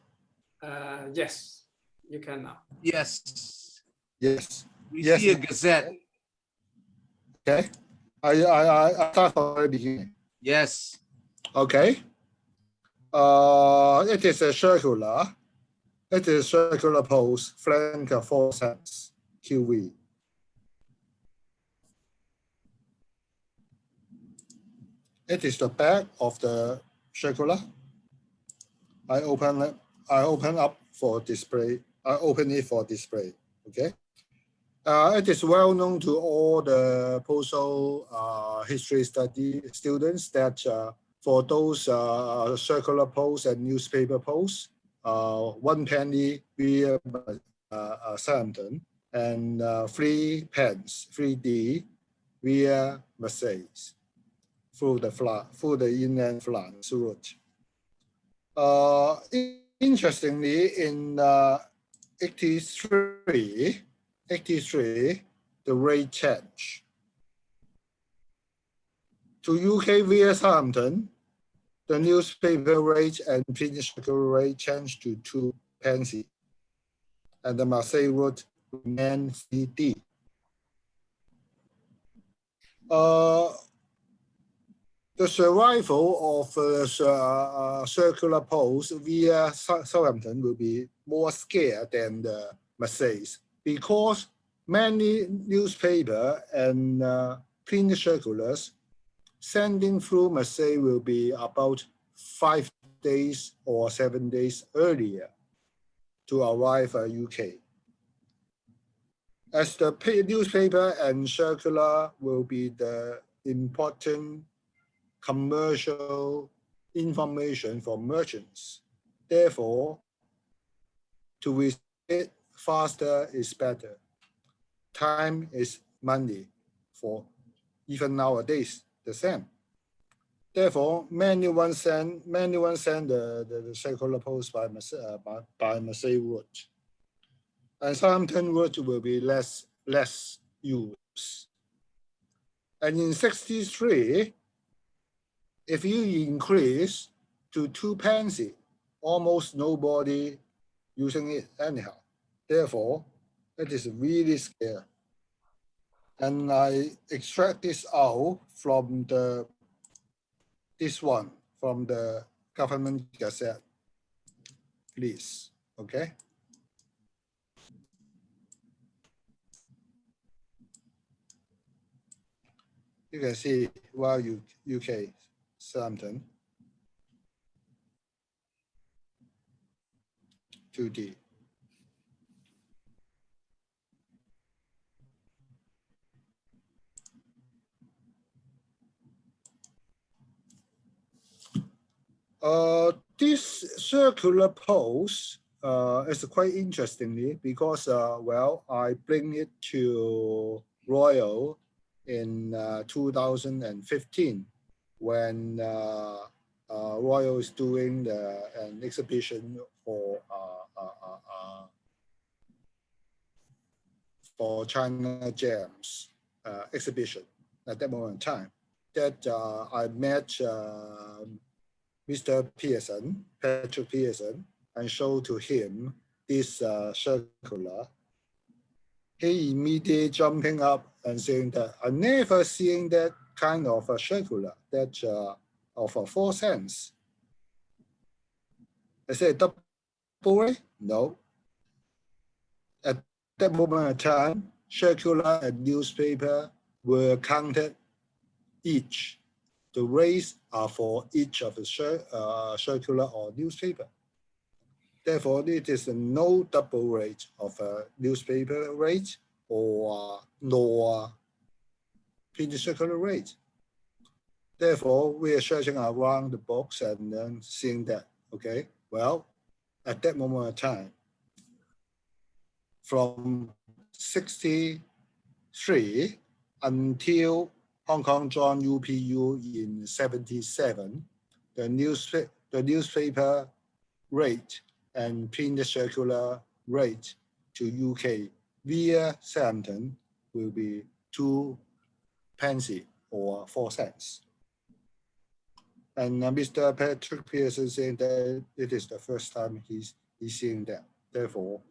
Yes, you can now. Yes. Yes. We see a Gazette. Okay. I start from the very beginning. Yes. Okay. It is a circular. It is circular post, flank 4 cents, QV. It is the back of the circular. I open up for display. I open it for display. Okay. It is well known to all the postal history study students that for those circular posts and newspaper posts, 1 penny via Southampton and 3 pence, 3D via Marseille through the inland France route. Interestingly, in 83, the rate changed. To UK via Southampton, the newspaper rate and printed circular rate changed to 2 pence, and the Marseille route remained 3D. The survival of circular post via Southampton will be more scarce than the Marseille because many newspaper and print circulars sending through Marseille will be about 5 days or 7 days earlier to arrive at UK. As the newspaper and circular will be the important commercial information for merchants. Therefore, to receive it faster is better. Time is money for even nowadays the same. Therefore, many one send the circular post by Marseille route. And Southampton route will be less used. And in 63, if you increase to 2 pence, almost nobody using it anyhow. Therefore, it is really scarce. And I extract this out from this one, from the government gazette, please, okay? You can see while UK Southampton 2D. This circular post is quite interestingly because well, I bring it to Royal in 2015 when Royal is doing an exhibition for China Gems exhibition at that moment in time. That I met Mr. Pearson, Patrick Pearson, and showed to him this circular. He immediately jumping up and saying that I never seen that kind of a circular that of 4 cents. I said double rate? No. At that moment in time, circular and newspaper were counted each. The rates are for each of the circular or newspaper. Therefore, it is no double rate of a newspaper rate or nor printed circular rate. Therefore, we are searching around the box and then seeing that, okay, well, at that moment of time, from 63 until Hong Kong joined UPU in 77, the newspaper rate and printed circular rate to UK via Southampton will be 2 pence or 4 cents. And Mr. Patrick Pearson saying that it is the first time he's seeing that. Therefore,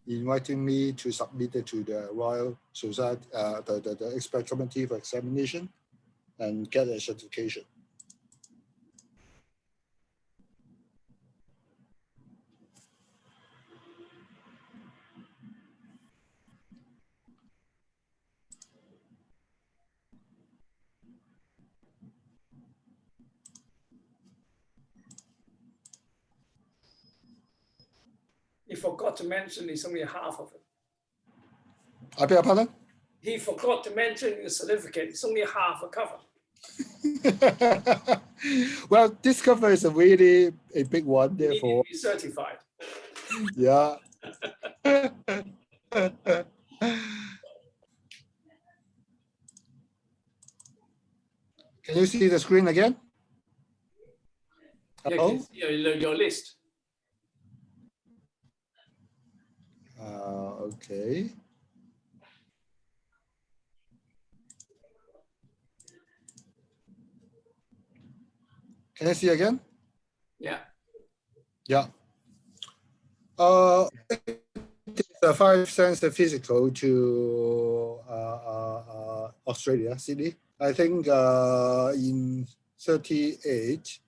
inviting me to submit it to the Royal Society, the Expert Committee for Examination and get a certification. He forgot to mention it's only half of it. I beg your pardon? He forgot to mention in the certificate it's only half a cover. Well, this cover is a really a big one, You need therefore. to be certified. Yeah. Can you see the screen again? Yeah, Hello? your list. Okay. Can I see again? Yeah. Yeah. It's a 5 cents physical to Australia, Sydney. I think in 38,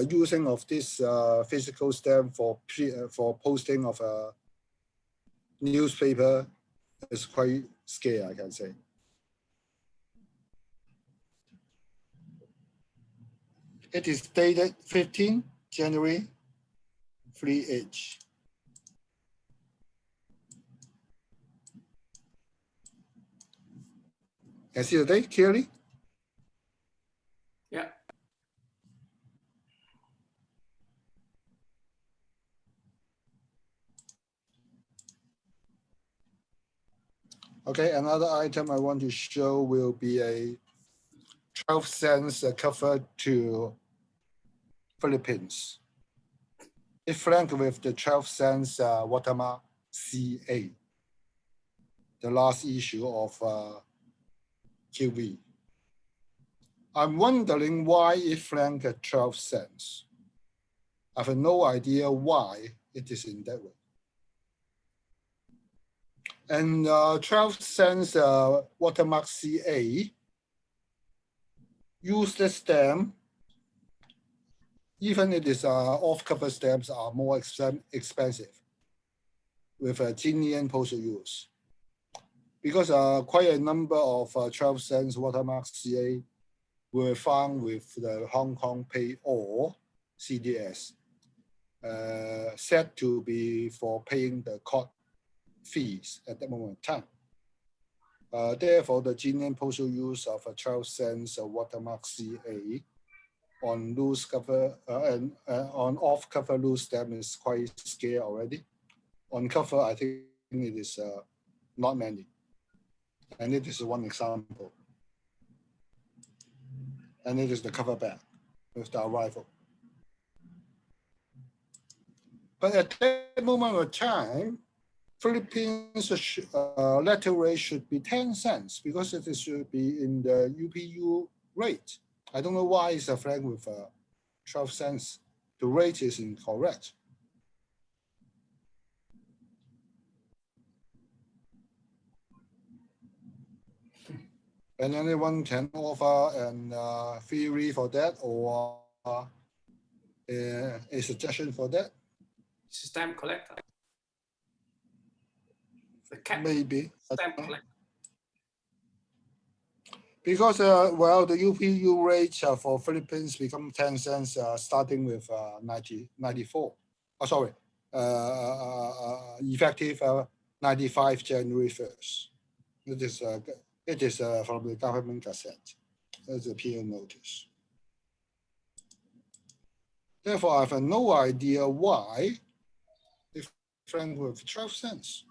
using of this physical stamp for posting of a newspaper is quite scary, I can say. It is dated 15 January 3H. Can you see the date clearly? Yeah. Okay, another item I want to show will be a 12 cents cover to Philippines. It's flanked with the 12 cents watermark CA, the last issue of QV. I'm wondering why it flanked at 12 cents. I have no idea why it is in that way. And 12 cents watermark CA, use the stamp, even it is off-cover stamps are more expensive with a Guinean postal use. Because quite a number of 12 cents watermark CA were found with the Hong Kong Pay or CDS, set to be for paying the court fees at that moment in time. Therefore, the Guinean postal use of a 12 cents watermark CA on loose cover and on off cover loose stamp is quite scarce already. On cover, I think it is not many. And it is one example. And it is the cover back with the arrival. But at that moment of time, Philippines letter rate should be 10 cents because it should be in the UPU rate. I don't know why it's a flag with 12 cents. The rate is incorrect. And anyone can offer a theory for that or a suggestion for that? It's a stamp collector. The cat Maybe. stamp collector. Because, well, the UPU rate for Philippines become 10 cents starting with 1994. Oh, sorry, effective 95 January 1st. It is from the government gazette. It's a PO notice. Therefore, I have no idea why it franked with 12 cents.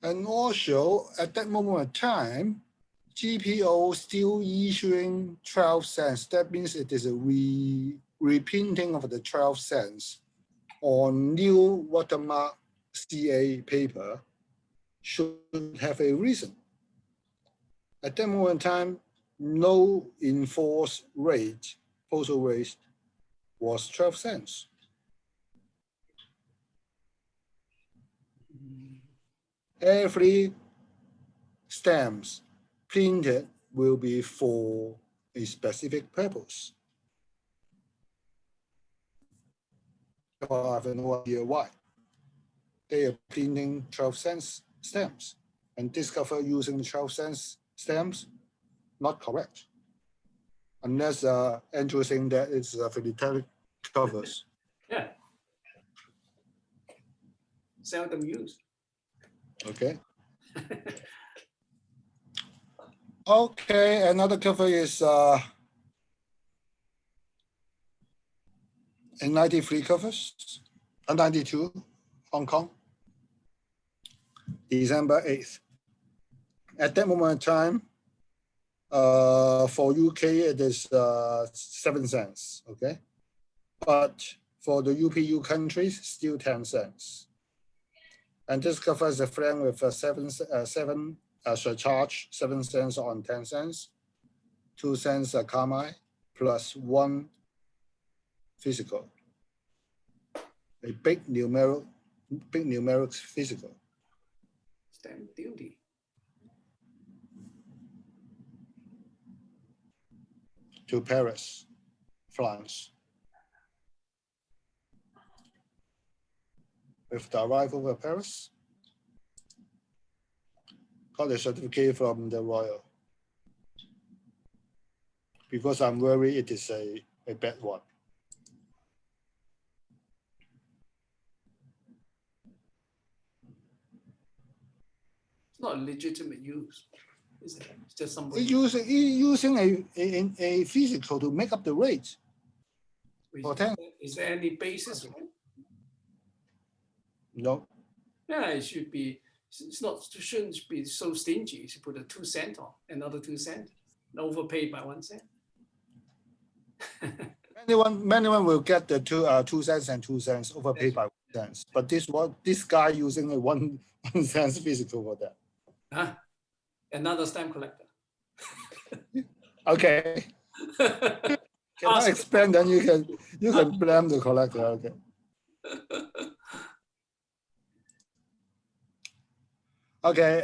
And also, at that moment of time, GPO still issuing 12 cents. That means it is a reprinting of the 12 cents on new watermark CA paper should have a reason. At that moment in time, no enforced rate, postal rate was 12 cents. Every stamps printed will be for a specific purpose. I have no idea why. They are printing 12 cents stamps and discover using 12 cents stamps, not correct. Unless Andrew saying that it's philatelic covers. Yeah, seldom used. Okay. Okay, another cover is in 93 covers, 92, Hong Kong, December 8th. At that moment in time, for UK, it is 7 cents, okay? But for the UPU countries, still 10 cents. And this covers a franc with a seven surcharge, 7 cents on 10 cents, 2 cents a Carmine, plus 1 physical. A big numeric physical. Stamp duty. To Paris, France. With the arrival of Paris, got a certificate from the Royal. Because I'm worried it is a bad one. It's not legitimate use, is it? It's just somebody Using a physical to make up the rate. Is there any basis for it? No. Yeah, it should be. It shouldn't be so stingy. You should put a 2 cent on, another 2 cents, overpaid by 1 cent. Anyone will get the 2 cents and 2 cents overpaid by 1 cent. But this guy using a 1 cent physical for that. Huh? Another stamp collector. Okay. Can I explain? Then you can blame the collector. Okay. Okay.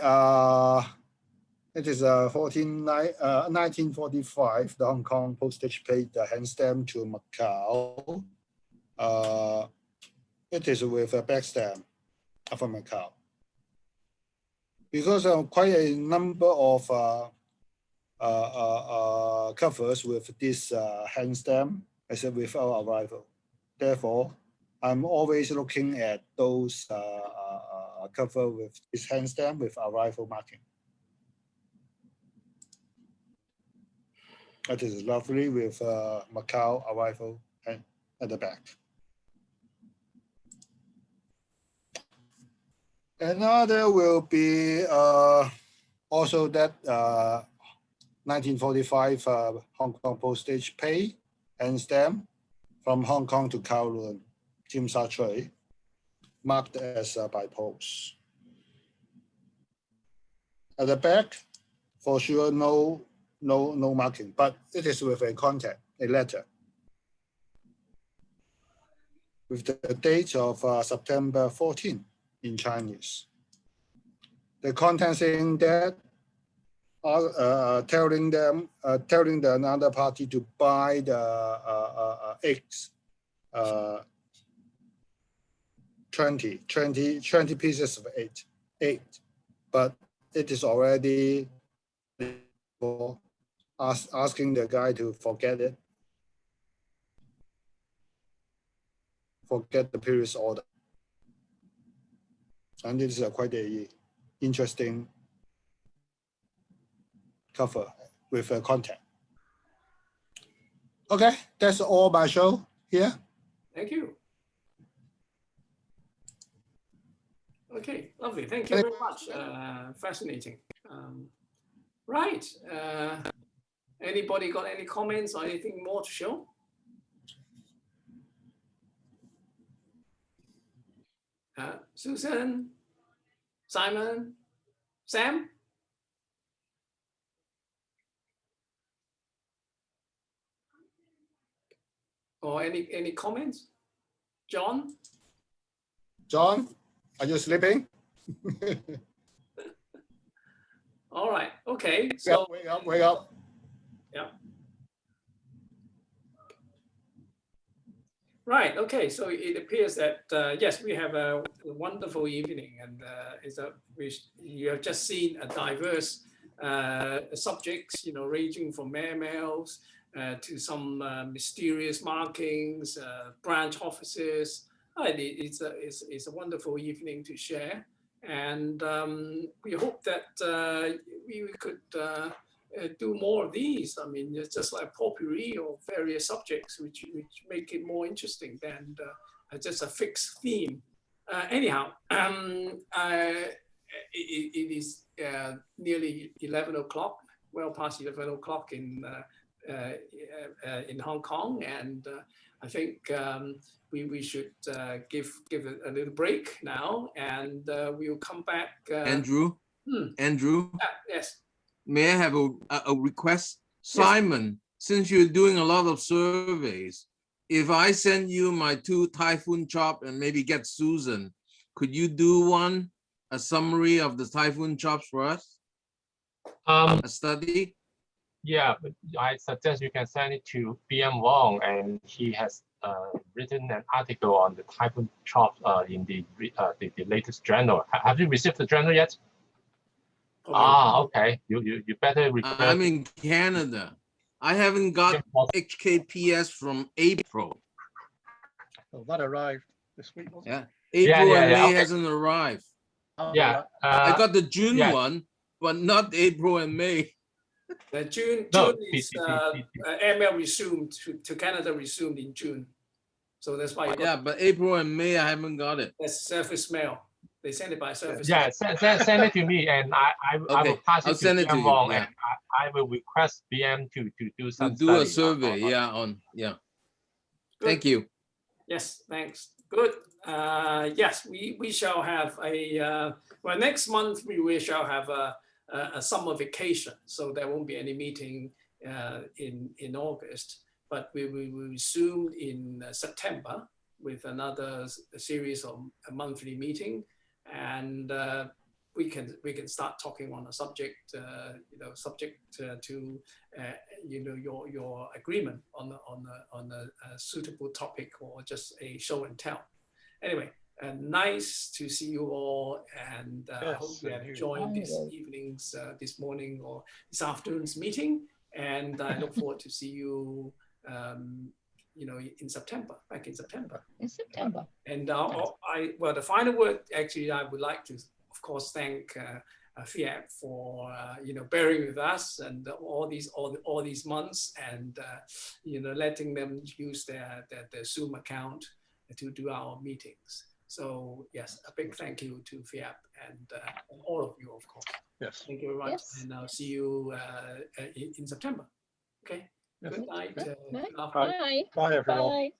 It is 1945. The Hong Kong postage paid the hand stamp to Macau. It is with a back stamp from Macau. Because quite a number of covers with this hand stamp as with our arrival. Therefore, I'm always looking at those cover with this hand stamp with arrival marking. That is lovely with Macau arrival at the back. Another will be also that 1945 Hong Kong postage pay and stamp from Hong Kong to Kowloon, Tsim Sha Tsui, marked as by post. At the back, for sure, no marking, but it is with a contact, a letter, with the date of September 14 in Chinese. The content saying that telling the another party to buy the eggs, 20 pieces of eight, but it is already asking the guy to forget it, forget the previous order. And this is quite a interesting cover with a content. Okay, that's all my show here. Thank you. Okay, lovely. Thank you very much. Fascinating. Right. Anybody got any comments or anything more to show? Susan, Simon, Sam? Or any comments? John? John, are you sleeping? All right. Okay. So wake up. Yeah. Right. Okay. So it appears that yes, we have a wonderful evening, and you have just seen a diverse subjects, ranging from airmails to some mysterious markings, branch offices, It's a wonderful evening to share, and we hope that we could do more of these. I mean, it's just like potpourri of various subjects, which make it more interesting than just a fixed theme. Anyhow, it is nearly 11 o'clock, well past 11 o'clock in Hong Kong, and I think we should give it a little break now, and we'll come back. Andrew, Andrew, yes. May I have a request? Simon, since you're doing a lot of surveys, if I send you my 2 typhoon chop and maybe get Susan, could you do a summary of the typhoon chops for us? A study? Yeah, but I suggest you can send it to BM Wong, and he has written an article on the typhoon chop in the latest journal. Have you received the journal yet? Okay. You better request. I'm in Canada. I haven't got HKPS from April. Oh, that arrived this week. Yeah, April and May okay. hasn't arrived. Yeah, I got the June one, but not April and May. June is Airmail resumed to Canada resumed in June, so that's why. But April and May I haven't got it. That's surface mail. They send it by surface. Yeah, send it to me, and I will pass it to BM Wong, and I will request BM to do some a survey. Good. Thank you. Yes, thanks. Good. Yes, we shall have well, next month we shall have a summer vacation, so there won't be any meeting in August, but we will resume in September with another series of a monthly meeting, and we can start talking on a subject, subject to your agreement on a suitable topic, or just a show and tell. Anyway, nice to see you all, and I hope you have joined this evening's, this morning or this afternoon's meeting, and I look forward to see you in September, back in September. In September. And well, the final word, actually, I would like to, of course, thank Fiat for bearing with us and all these months, and letting them use their Zoom account to do our meetings. So yes, a big thank you to Fiat and all of you, of course. Yes. Thank you very much, and I'll see you in September. Okay. Yes. Good night. Bye. Bye, everyone. Bye.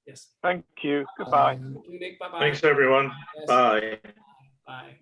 Yes. Thank you. Goodbye. Thank you, Nick. Bye-bye. Thanks, everyone. Yes. Bye. Bye.